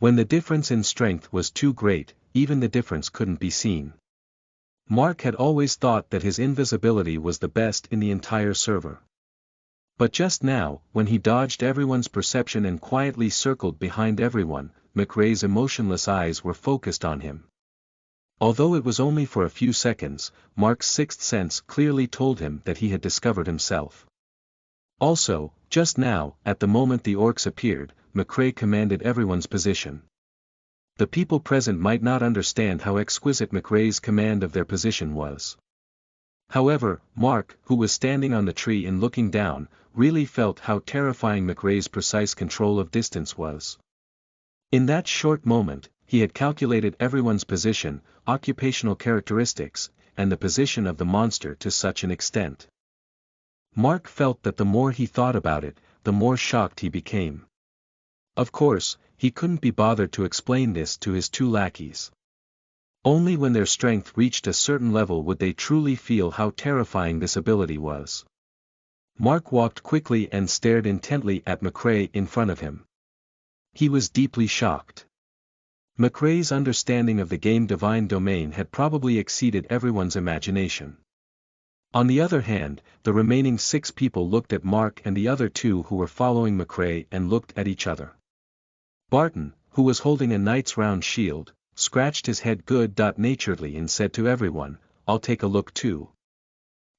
When the difference in strength was too great, even the difference couldn't be seen. Mark had always thought that his invisibility was the best in the entire server. But just now, when he dodged everyone's perception and quietly circled behind everyone, McCrae's emotionless eyes were focused on him. Although it was only for a few seconds, Mark's sixth sense clearly told him that he had discovered himself. Also, just now, at the moment the orcs appeared, McCrae commanded everyone's position. The people present might not understand how exquisite McCrae's command of their position was. However, Mark, who was standing on the tree and looking down, really felt how terrifying McCrae's precise control of distance was. In that short moment, he had calculated everyone's position, occupational characteristics, and the position of the monster to such an extent. Mark felt that the more he thought about it, the more shocked he became. Of course, he couldn't be bothered to explain this to his 2 lackeys. Only when their strength reached a certain level would they truly feel how terrifying this ability was. Mark walked quickly and stared intently at McCrae in front of him. He was deeply shocked. McCrae's understanding of the game Divine Domain had probably exceeded everyone's imagination. On the other hand, the remaining 6 people looked at Mark and the other 2 who were following McCrae and looked at each other. Barton, who was holding a knight's round shield, scratched his head good-naturedly and said to everyone, "I'll take a look too.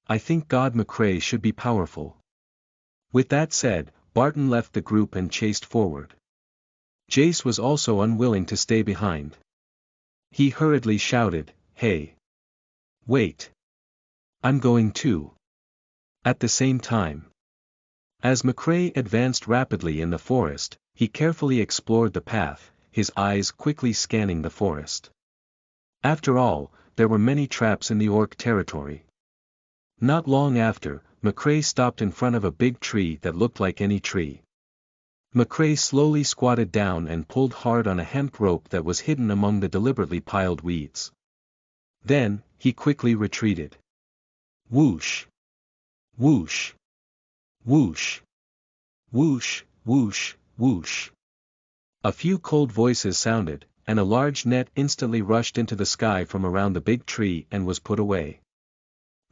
I think God McCrae should be powerful." With that said, Barton left the group and chased forward. Jace was also unwilling to stay behind. He hurriedly shouted, "Hey! Wait! I'm going too!" At the same time. As McCrae advanced rapidly in the forest, he carefully explored the path, his eyes quickly scanning the forest. After all, there were many traps in the orc territory. Not long after, McCrae stopped in front of a big tree that looked like any tree. McCrae slowly squatted down and pulled hard on a hemp rope that was hidden among the deliberately piled weeds. Then, he quickly retreated. Whoosh! Whoosh! Whoosh! Whoosh! Whoosh! Whoosh! A few cold voices sounded, and a large net instantly rushed into the sky from around the big tree and was put away.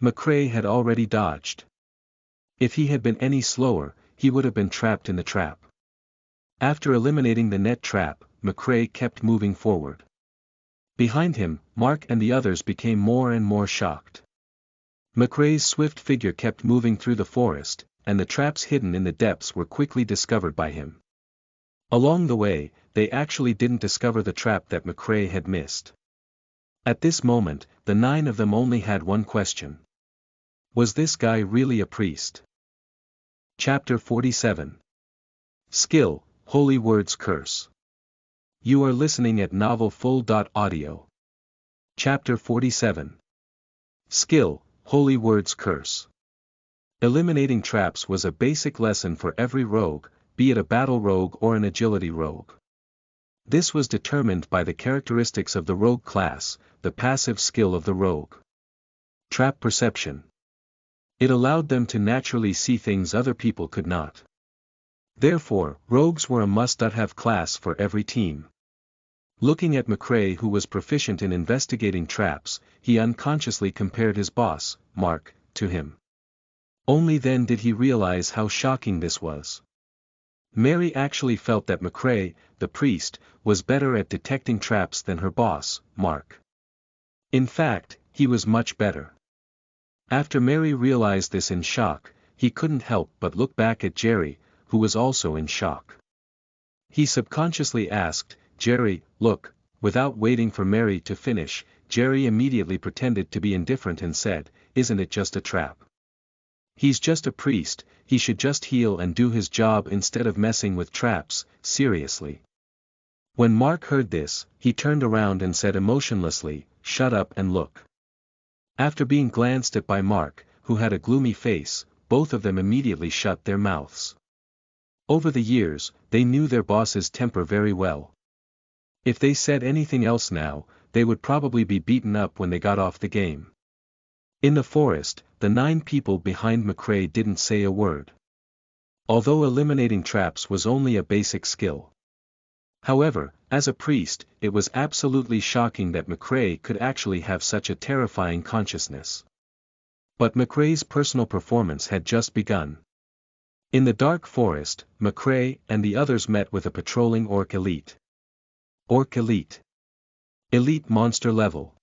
McCrae had already dodged. If he had been any slower, he would have been trapped in the trap. After eliminating the net trap, McCrae kept moving forward. Behind him, Mark and the others became more and more shocked. McCrae's swift figure kept moving through the forest, and the traps hidden in the depths were quickly discovered by him. Along the way, they actually didn't discover the trap that McCrae had missed. At this moment, the 9 of them only had one question. Was this guy really a priest? Chapter 47. Skill, Holy Words Curse. You are listening at novelfull.audio. Chapter 47. Skill, Holy Words Curse. Eliminating traps was a basic lesson for every rogue, be it a battle rogue or an agility rogue. This was determined by the characteristics of the rogue class, the passive skill of the rogue. Trap perception. It allowed them to naturally see things other people could not. Therefore, rogues were a must-have class for every team. Looking at McCrae, who was proficient in investigating traps, he unconsciously compared his boss, Mark, to him. Only then did he realize how shocking this was. Mary actually felt that McCrae, the priest, was better at detecting traps than her boss, Mark. In fact, he was much better. After Mary realized this in shock, he couldn't help but look back at Jerry, who was also in shock. He subconsciously asked, "Jerry, look," without waiting for Mary to finish. Jerry immediately pretended to be indifferent and said, "Isn't it just a trap? He's just a priest, he should just heal and do his job instead of messing with traps, seriously." When Mark heard this, he turned around and said emotionlessly, "Shut up and look." After being glanced at by Mark, who had a gloomy face, both of them immediately shut their mouths. Over the years, they knew their boss's temper very well. If they said anything else now, they would probably be beaten up when they got off the game. In the forest, the 9 people behind McCrae didn't say a word. Although eliminating traps was only a basic skill. However, as a priest, it was absolutely shocking that McCrae could actually have such a terrifying consciousness. But McCrae's personal performance had just begun. In the dark forest, McCrae and the others met with a patrolling Orc Elite. Orc Elite. Elite Monster Level.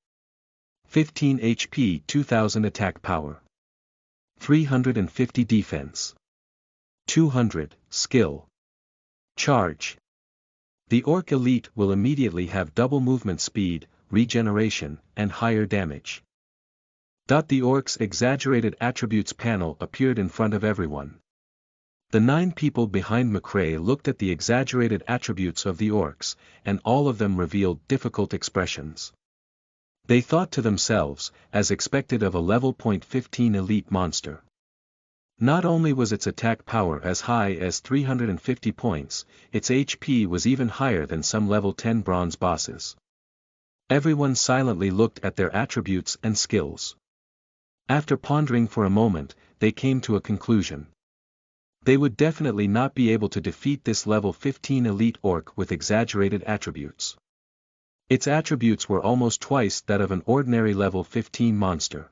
15 HP, 2000 attack power. 350 defense. 200 skill. Charge. The Orc Elite will immediately have double movement speed, regeneration, and higher damage. The Orc's exaggerated attributes panel appeared in front of everyone. The 9 people behind McCrae looked at the exaggerated attributes of the Orcs, and all of them revealed difficult expressions. They thought to themselves, as expected of a level .15 elite monster. Not only was its attack power as high as 350 points, its HP was even higher than some level 10 bronze bosses. Everyone silently looked at their attributes and skills. After pondering for a moment, they came to a conclusion. They would definitely not be able to defeat this level 15 elite orc with exaggerated attributes. Its attributes were almost twice that of an ordinary level 15 monster.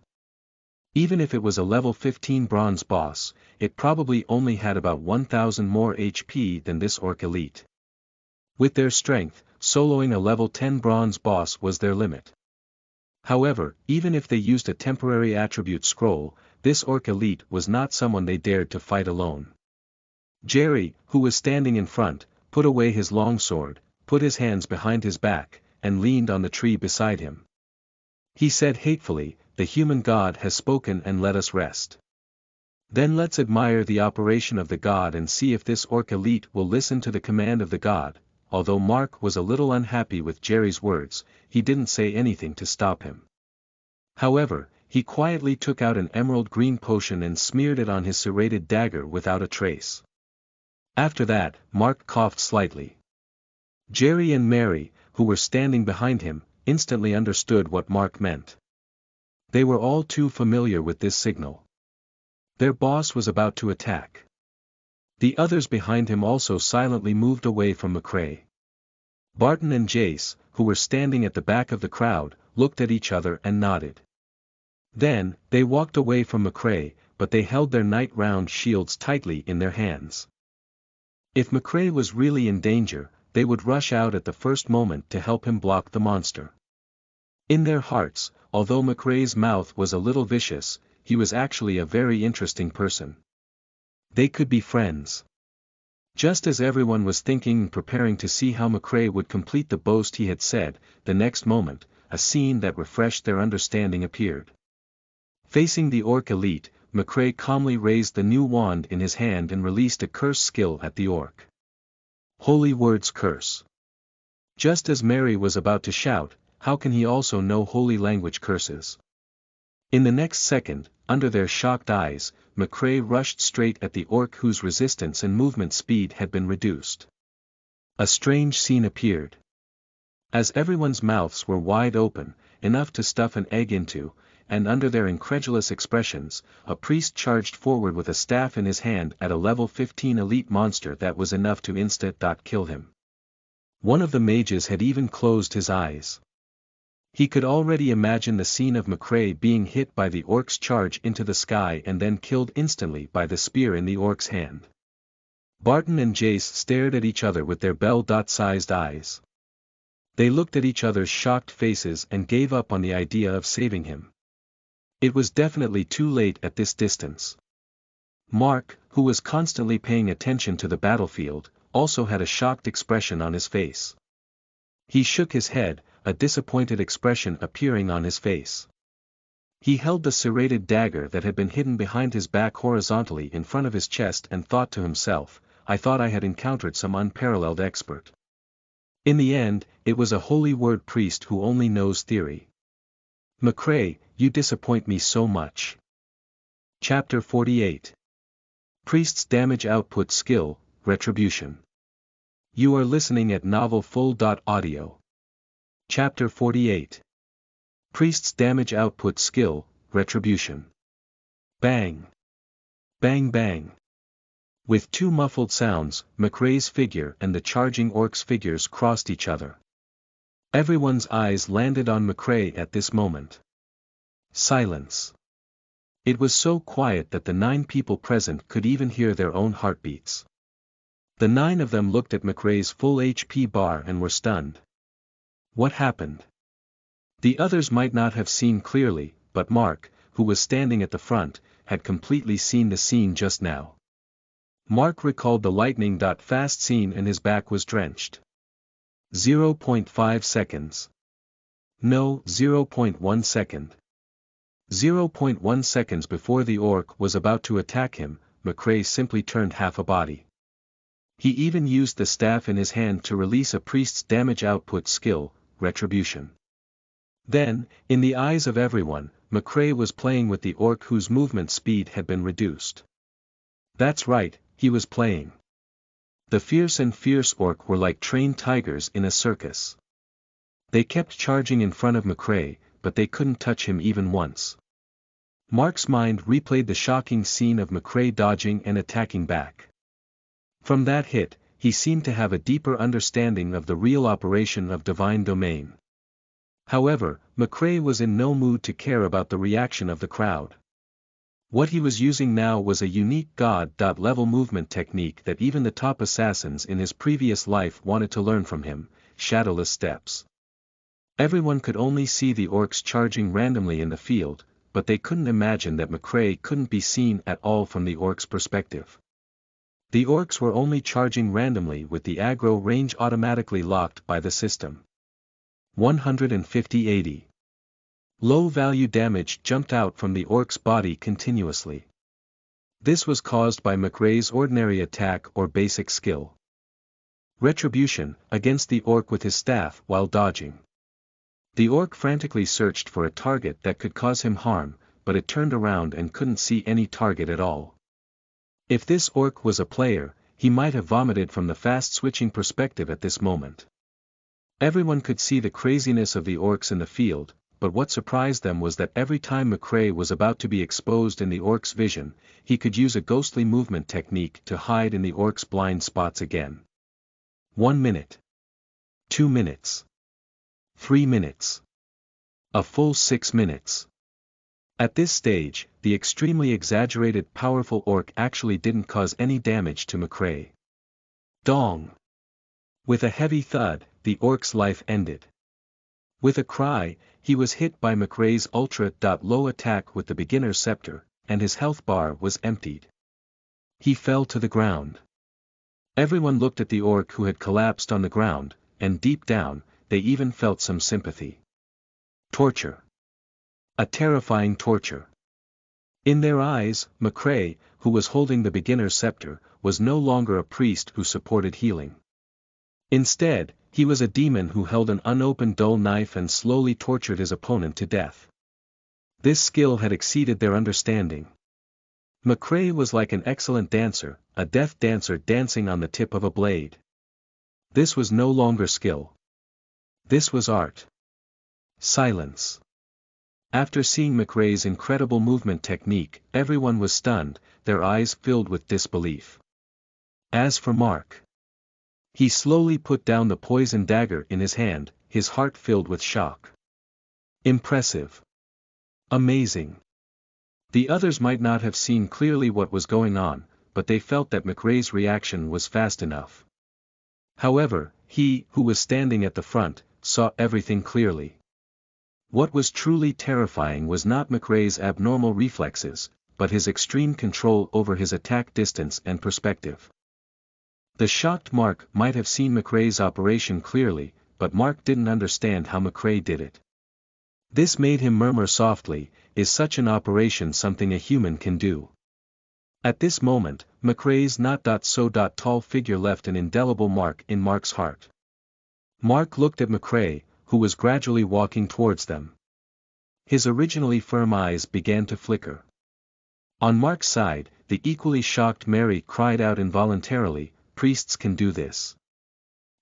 Even if it was a level 15 bronze boss, it probably only had about 1000 more HP than this orc elite. With their strength, soloing a level 10 bronze boss was their limit. However, even if they used a temporary attribute scroll, this orc elite was not someone they dared to fight alone. Jerry, who was standing in front, put away his longsword, put his hands behind his back, and leaned on the tree beside him. He said hatefully, "The human god has spoken and let us rest. Then let's admire the operation of the god and see if this orc elite will listen to the command of the god." Although Mark was a little unhappy with Jerry's words, he didn't say anything to stop him. However, he quietly took out an emerald green potion and smeared it on his serrated dagger without a trace. After that, Mark coughed slightly. Jerry and Mary, who were standing behind him, instantly understood what Mark meant. They were all too familiar with this signal. Their boss was about to attack. The others behind him also silently moved away from McCrae. Barton and Jace, who were standing at the back of the crowd, looked at each other and nodded. Then, they walked away from McCrae, but they held their night-round shields tightly in their hands. If McCrae was really in danger, they would rush out at the first moment to help him block the monster. In their hearts, although McCrae's mouth was a little vicious, he was actually a very interesting person. They could be friends. Just as everyone was thinking and preparing to see how McCrae would complete the boast he had said, the next moment, a scene that refreshed their understanding appeared. Facing the orc elite, McCrae calmly raised the new wand in his hand and released a curse skill at the orc. Holy Words Curse. Just as Mary was about to shout, "How can he also know holy language curses?" In the next second, under their shocked eyes, McCrae rushed straight at the orc whose resistance and movement speed had been reduced. A strange scene appeared. As everyone's mouths were wide open, enough to stuff an egg into, and under their incredulous expressions, a priest charged forward with a staff in his hand at a level 15 elite monster that was enough to instant-kill him. One of the mages had even closed his eyes. He could already imagine the scene of McCrae being hit by the orc's charge into the sky and then killed instantly by the spear in the orc's hand. Barton and Jace stared at each other with their bell-sized eyes. They looked at each other's shocked faces and gave up on the idea of saving him. It was definitely too late at this distance. Mark, who was constantly paying attention to the battlefield, also had a shocked expression on his face. He shook his head, a disappointed expression appearing on his face. He held the serrated dagger that had been hidden behind his back horizontally in front of his chest and thought to himself, "I thought I had encountered some unparalleled expert. In the end, it was a holy word priest who only knows theory. McCrae, you disappoint me so much." Chapter 48. Priest's Damage Output Skill, Retribution. You are listening at novelfull.audio. Chapter 48. Priest's Damage Output Skill, Retribution. Bang! Bang bang! With two muffled sounds, McCrae's figure and the charging orc's figures crossed each other. Everyone's eyes landed on McCrae at this moment. Silence. It was so quiet that the 9 people present could even hear their own heartbeats. The 9 of them looked at McCrae's full HP bar and were stunned. What happened? The others might not have seen clearly, but Mark, who was standing at the front, had completely seen the scene just now. Mark recalled the lightning-fast scene and his back was drenched. 0.5 seconds. No, 0.1 second. 0.1 seconds before the orc was about to attack him, McCrae simply turned half a body. He even used the staff in his hand to release a priest's damage output skill, Retribution. Then, in the eyes of everyone, McCrae was playing with the orc whose movement speed had been reduced. That's right, he was playing. The fierce orc were like trained tigers in a circus. They kept charging in front of McCrae, but they couldn't touch him even once. Mark's mind replayed the shocking scene of McCrae dodging and attacking back. From that hit, he seemed to have a deeper understanding of the real operation of divine domain. However, McCrae was in no mood to care about the reaction of the crowd. What he was using now was a unique god-level movement technique that even the top assassins in his previous life wanted to learn from him, shadowless steps. Everyone could only see the orcs charging randomly in the field, but they couldn't imagine that McCrae couldn't be seen at all from the orcs' perspective. The orcs were only charging randomly with the aggro range automatically locked by the system. 150-80. Low-value damage jumped out from the orc's body continuously. This was caused by McRae's ordinary attack or basic skill. Retribution, against the orc with his staff while dodging. The orc frantically searched for a target that could cause him harm, but it turned around and couldn't see any target at all. If this orc was a player, he might have vomited from the fast-switching perspective at this moment. Everyone could see the craziness of the orcs in the field, but what surprised them was that every time McRae was about to be exposed in the orc's vision, he could use a ghostly movement technique to hide in the orc's blind spots again. 1 minute. 2 minutes. 3 minutes. A full 6 minutes. At this stage, the extremely exaggerated powerful orc actually didn't cause any damage to McRae. Dong! With a heavy thud, the orc's life ended. With a cry, he was hit by McRae's ultra-low attack with the beginner's scepter, and his health bar was emptied. He fell to the ground. Everyone looked at the orc who had collapsed on the ground, and deep down, they even felt some sympathy. Torture. A terrifying torture. In their eyes, McRae, who was holding the beginner's scepter, was no longer a priest who supported healing. Instead, he was a demon who held an unopened dull knife and slowly tortured his opponent to death. This skill had exceeded their understanding. McRae was like an excellent dancer, a death dancer dancing on the tip of a blade. This was no longer skill. This was art. Silence. After seeing McRae's incredible movement technique, everyone was stunned, their eyes filled with disbelief. As for Mark, he slowly put down the poison dagger in his hand, his heart filled with shock. Impressive. Amazing. The others might not have seen clearly what was going on, but they felt that McRae's reaction was fast enough. However, he, who was standing at the front, saw everything clearly. What was truly terrifying was not McRae's abnormal reflexes, but his extreme control over his attack distance and perspective. The shocked Mark might have seen McRae's operation clearly, but Mark didn't understand how McRae did it. This made him murmur softly, "Is such an operation something a human can do?" At this moment, McRae's not-so-tall figure left an indelible mark in Mark's heart. Mark looked at McRae, who was gradually walking towards them. His originally firm eyes began to flicker. On Mark's side, the equally shocked Mary cried out involuntarily, "Priests can do this."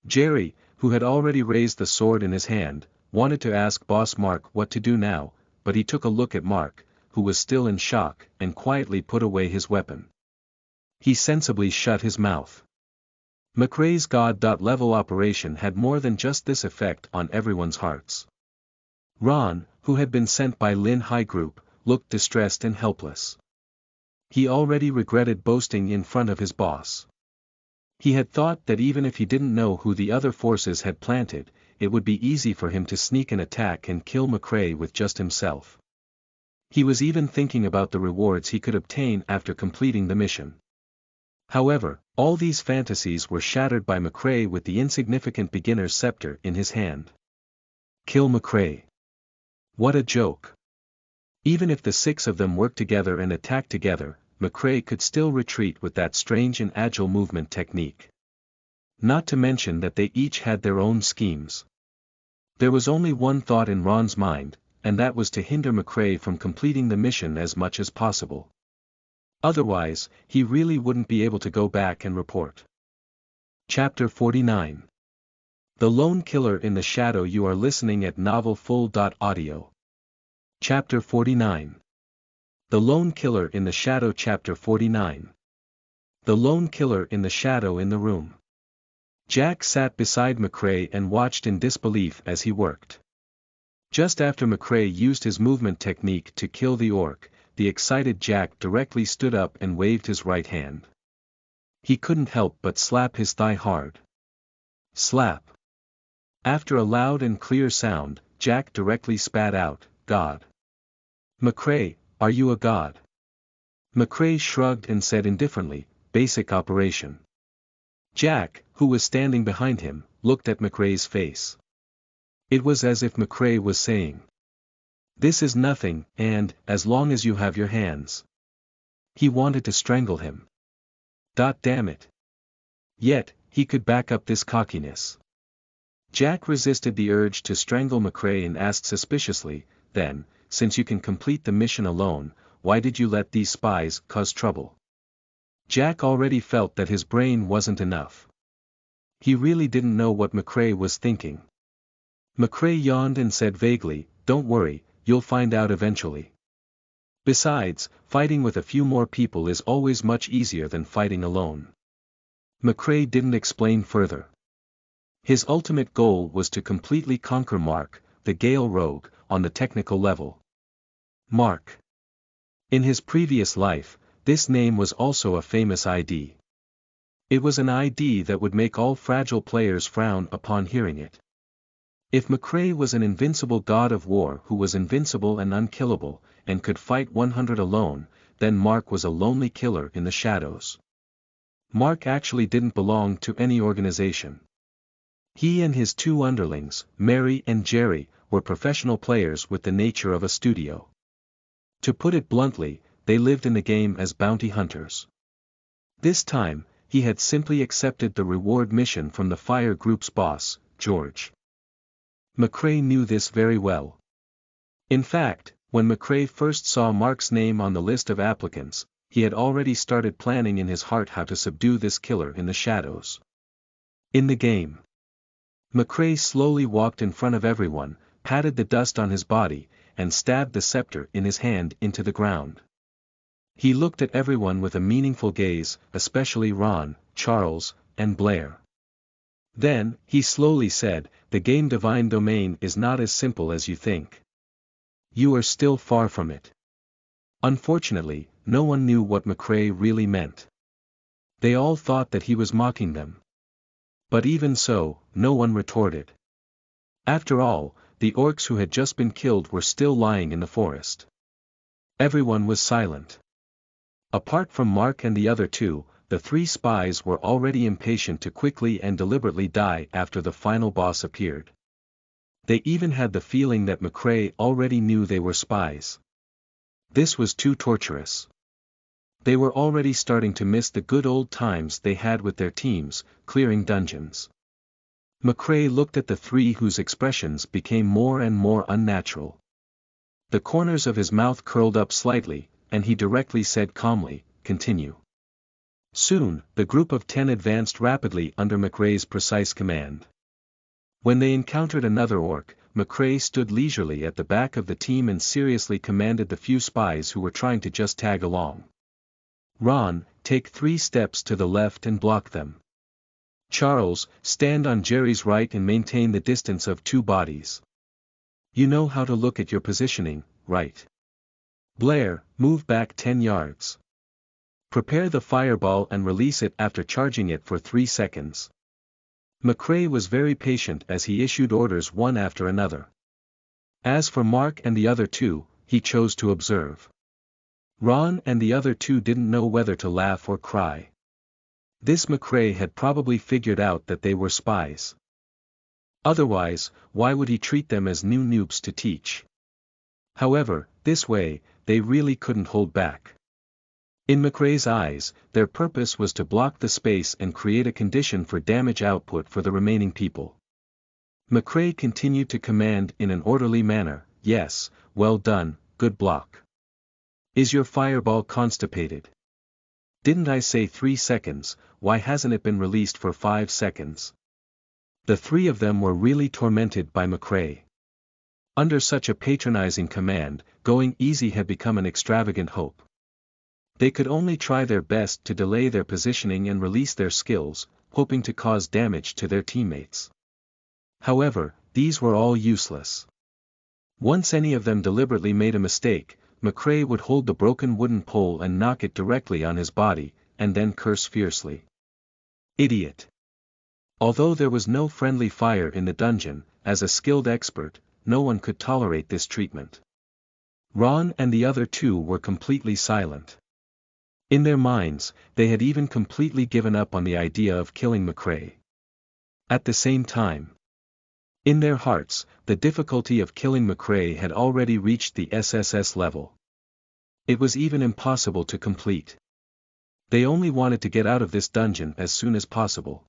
Jerry, who had already raised the sword in his hand, wanted to ask Boss Mark what to do now, but he took a look at Mark, who was still in shock, and quietly put away his weapon. He sensibly shut his mouth. McRae's God-level operation had more than just this effect on everyone's hearts. Ron, who had been sent by Lin High Group, looked distressed and helpless. He already regretted boasting in front of his boss. He had thought that even if he didn't know who the other forces had planted, it would be easy for him to sneak an attack and kill McRae with just himself. He was even thinking about the rewards he could obtain after completing the mission. However, all these fantasies were shattered by McRae with the insignificant beginner's scepter in his hand. Kill McRae. What a joke. Even if the 6 of them worked together and attacked together, McRae could still retreat with that strange and agile movement technique. Not to mention that they each had their own schemes. There was only one thought in Ron's mind, and that was to hinder McRae from completing the mission as much as possible. Otherwise, he really wouldn't be able to go back and report. Chapter 49. The Lone Killer in the Shadow. You are listening at novelfull.audio. Chapter 49. The Lone Killer in the Shadow. Chapter 49. The Lone Killer in the Shadow. In the room, Jack sat beside McRae and watched in disbelief as he worked. Just after McRae used his movement technique to kill the orc, the excited Jack directly stood up and waved his right hand. He couldn't help but slap his thigh hard. Slap. After a loud and clear sound, Jack directly spat out, "God." "McRae, are you a god?" McRae shrugged and said indifferently, "Basic operation." Jack, who was standing behind him, looked at McRae's face. It was as if McCrae was saying, "This is nothing, and, as long as you have your hands." He wanted to strangle him. Damn it. Yet, he could back up this cockiness. Jack resisted the urge to strangle McCrae and asked suspiciously, "Then, since you can complete the mission alone, why did you let these spies cause trouble?" Jack already felt that his brain wasn't enough. He really didn't know what McCrae was thinking. McCrae yawned and said vaguely, "Don't worry, you'll find out eventually. Besides, fighting with a few more people is always much easier than fighting alone." McCrae didn't explain further. His ultimate goal was to completely conquer Mark, the Gale Rogue, on the technical level. Mark. In his previous life, this name was also a famous ID. It was an ID that would make all fragile players frown upon hearing it. If McCrae was an invincible god of war who was invincible and unkillable, and could fight 100 alone, then Mark was a lonely killer in the shadows. Mark actually didn't belong to any organization. He and his two underlings, Mary and Jerry, were professional players with the nature of a studio. To put it bluntly, they lived in the game as bounty hunters. This time, he had simply accepted the reward mission from the fire group's boss, George. McCrae knew this very well. In fact, when McCrae first saw Mark's name on the list of applicants, he had already started planning in his heart how to subdue this killer in the shadows. In the game, McCrae slowly walked in front of everyone, patted the dust on his body, and stabbed the scepter in his hand into the ground. He looked at everyone with a meaningful gaze, especially Ron, Charles, and Blair. Then, he slowly said, "The game Divine Domain is not as simple as you think. You are still far from it." Unfortunately, no one knew what McCrae really meant. They all thought that he was mocking them. But even so, no one retorted. After all, the orcs who had just been killed were still lying in the forest. Everyone was silent. Apart from Mark and the other two, the three spies were already impatient to quickly and deliberately die after the final boss appeared. They even had the feeling that McCrae already knew they were spies. This was too torturous. They were already starting to miss the good old times they had with their teams, clearing dungeons. McCrae looked at the three whose expressions became more and more unnatural. The corners of his mouth curled up slightly, and he directly said calmly, "Continue." Soon, the group of 10 advanced rapidly under McCrae's precise command. When they encountered another orc, McCrae stood leisurely at the back of the team and seriously commanded the few spies who were trying to just tag along. "Ron, take 3 steps to the left and block them. Charles, stand on Jerry's right and maintain the distance of 2 bodies. You know how to look at your positioning, right? Blair, move back 10 yards. Prepare the fireball and release it after charging it for 3 seconds." McCrae was very patient as he issued orders one after another. As for Mark and the other two, he chose to observe. Ron and the other two didn't know whether to laugh or cry. This McCrae had probably figured out that they were spies. Otherwise, why would he treat them as new noobs to teach? However, this way, they really couldn't hold back. In McCrae's eyes, their purpose was to block the space and create a condition for damage output for the remaining people. McCrae continued to command in an orderly manner, "Yes, well done, good block. Is your fireball constipated? Didn't I say 3 seconds, why hasn't it been released for 5 seconds?" The 3 of them were really tormented by McCrae. Under such a patronizing command, going easy had become an extravagant hope. They could only try their best to delay their positioning and release their skills, hoping to cause damage to their teammates. However, these were all useless. Once any of them deliberately made a mistake, McCrae would hold the broken wooden pole and knock it directly on his body, and then curse fiercely. Idiot! Although there was no friendly fire in the dungeon, as a skilled expert, no one could tolerate this treatment. Ron and the other two were completely silent. In their minds, they had even completely given up on the idea of killing McCrae. At the same time, In their hearts, the difficulty of killing McCrae had already reached the SSS level. It was even impossible to complete. They only wanted to get out of this dungeon as soon as possible.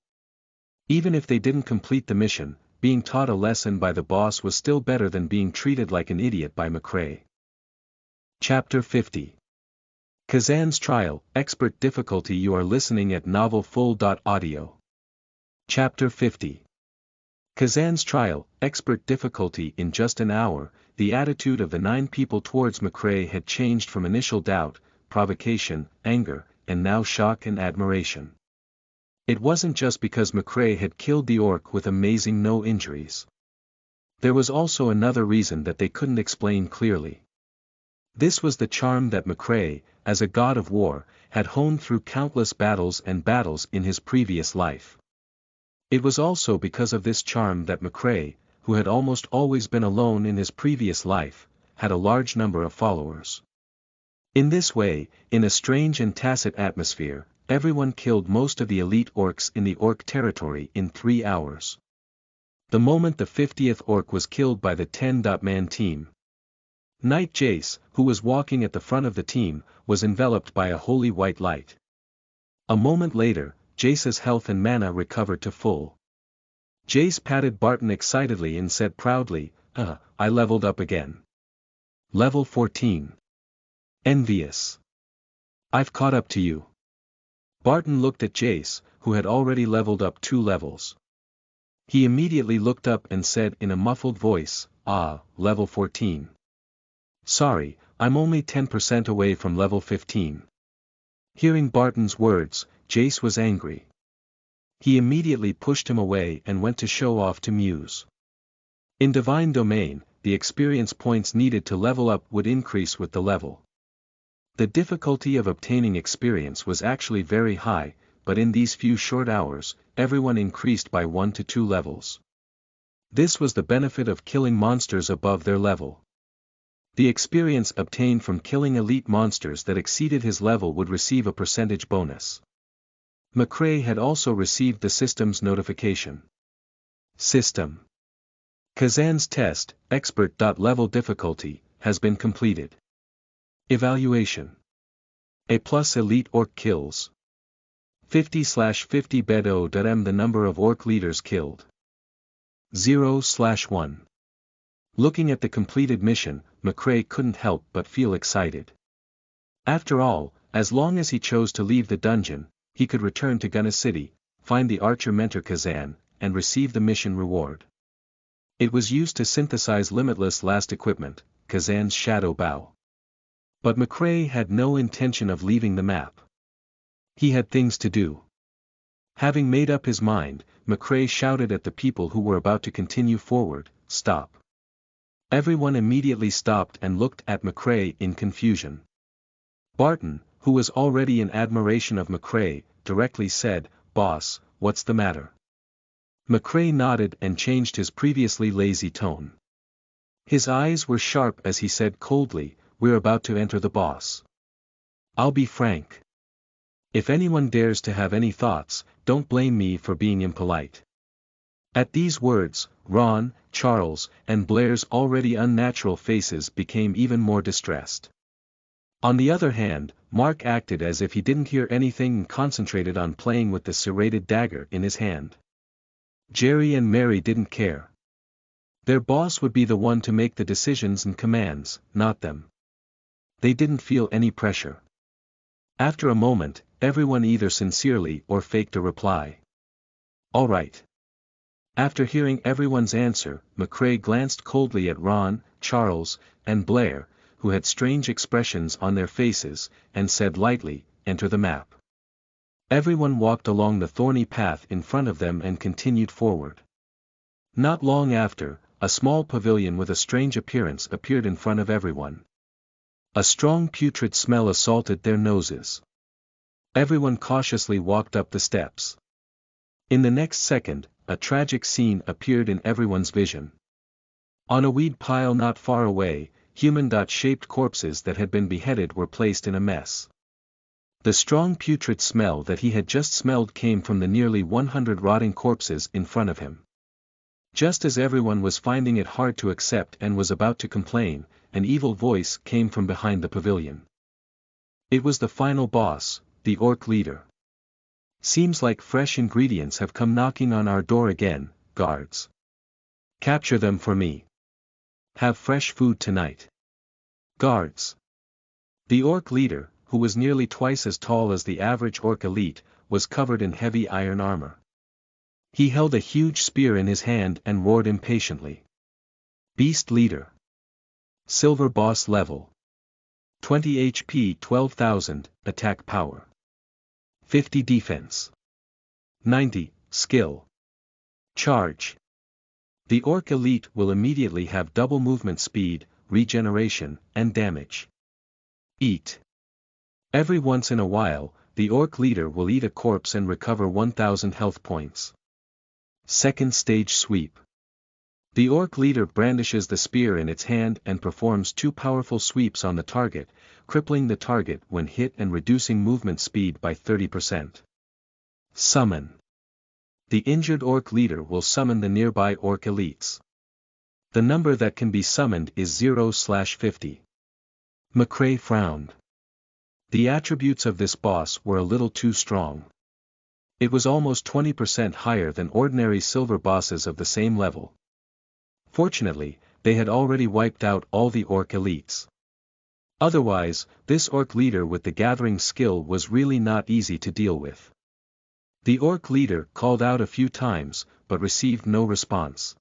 Even if they didn't complete the mission, being taught a lesson by the boss was still better than being treated like an idiot by McCrae. Chapter 50. Kazan's Trial, Expert Difficulty. You are listening at novelfull.audio. Chapter 50. Kazan's Trial, Expert Difficulty. In just an hour, the attitude of the 9 people towards McCrae had changed from initial doubt, provocation, anger, and now shock and admiration. It wasn't just because McCrae had killed the orc with amazing no injuries. There was also another reason that they couldn't explain clearly. This was the charm that McCrae, as a god of war, had honed through countless battles in his previous life. It was also because of this charm that McCrae, who had almost always been alone in his previous life, had a large number of followers. In this way, in a strange and tacit atmosphere, everyone killed most of the elite orcs in the orc territory in 3 hours. The moment the 50th orc was killed by the 10-man team, Knight Jace, who was walking at the front of the team, was enveloped by a holy white light. A moment later, Jace's health and mana recovered to full. Jace patted Barton excitedly and said proudly, I leveled up again. Level 14. Envious. I've caught up to you. Barton looked at Jace, who had already leveled up 2 levels. He immediately looked up and said in a muffled voice, level 14. Sorry, I'm only 10% away from level 15. Hearing Barton's words, Jace was angry. He immediately pushed him away and went to show off to Muse. In Divine Domain, the experience points needed to level up would increase with the level. The difficulty of obtaining experience was actually very high, but in these few short hours, everyone increased by 1 to 2 levels. This was the benefit of killing monsters above their level. The experience obtained from killing elite monsters that exceeded his level would receive a percentage bonus. McCrae had also received the system's notification. System. Kazan's test, expert.level difficulty, has been completed. Evaluation. A+ elite orc kills. 50/50 bedo.m. The number of orc leaders killed. 0/1. Looking at the completed mission, McCrae couldn't help but feel excited. After all, as long as he chose to leave the dungeon, he could return to Gunna City, find the archer mentor Kazan, and receive the mission reward. It was used to synthesize limitless last equipment, Kazan's shadow bow. But McCrae had no intention of leaving the map. He had things to do. Having made up his mind, McCrae shouted at the people who were about to continue forward, "Stop." Everyone immediately stopped and looked at McCrae in confusion. Barton, who was already in admiration of McCrae, directly said, "Boss, what's the matter?" McCrae nodded and changed his previously lazy tone. His eyes were sharp as he said coldly, "We're about to enter the boss. I'll be frank. If anyone dares to have any thoughts, don't blame me for being impolite." At these words, Ron, Charles, and Blair's already unnatural faces became even more distressed. On the other hand, Mark acted as if he didn't hear anything and concentrated on playing with the serrated dagger in his hand. Jerry and Mary didn't care. Their boss would be the one to make the decisions and commands, not them. They didn't feel any pressure. After a moment, everyone either sincerely or faked a reply. "All right." After hearing everyone's answer, McCrae glanced coldly at Ron, Charles, and Blair, who had strange expressions on their faces, and said lightly, "Enter the map." Everyone walked along the thorny path in front of them and continued forward. Not long after, a small pavilion with a strange appearance appeared in front of everyone. A strong putrid smell assaulted their noses. Everyone cautiously walked up the steps. In the next second, a tragic scene appeared in everyone's vision. On a weed pile not far away, human-shaped corpses that had been beheaded were placed in a mess. The strong putrid smell that he had just smelled came from the nearly 100 rotting corpses in front of him. Just as everyone was finding it hard to accept and was about to complain, an evil voice came from behind the pavilion. It was the final boss, the orc leader. Seems like fresh ingredients have come knocking on our door again, guards. Capture them for me. Have fresh food tonight. Guards. The orc leader, who was nearly twice as tall as the average orc elite, was covered in heavy iron armor. He held a huge spear in his hand and roared impatiently. Beast leader. Silver boss level. 20 HP 12,000, attack power. 50 defense. 90, skill. Charge. The orc elite will immediately have double movement speed, regeneration, and damage. Eat. Every once in a while, the orc leader will eat a corpse and recover 1,000 health points. Second stage sweep. The orc leader brandishes the spear in its hand and performs 2 powerful sweeps on the target, crippling the target when hit and reducing movement speed by 30%. Summon. The injured orc leader will summon the nearby orc elites. The number that can be summoned is 0/50. McCrae frowned. The attributes of this boss were a little too strong. It was almost 20% higher than ordinary silver bosses of the same level. Fortunately, they had already wiped out all the orc elites. Otherwise, this orc leader with the gathering skill was really not easy to deal with. The orc leader called out a few times, but received no response.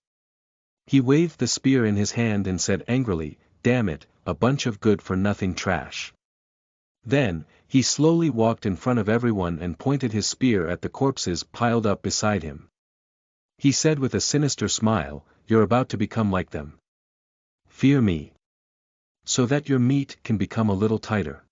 He waved the spear in his hand and said angrily, "Damn it, a bunch of good-for-nothing trash." Then, he slowly walked in front of everyone and pointed his spear at the corpses piled up beside him. He said with a sinister smile, "You're about to become like them. Fear me. So that your meat can become a little tighter."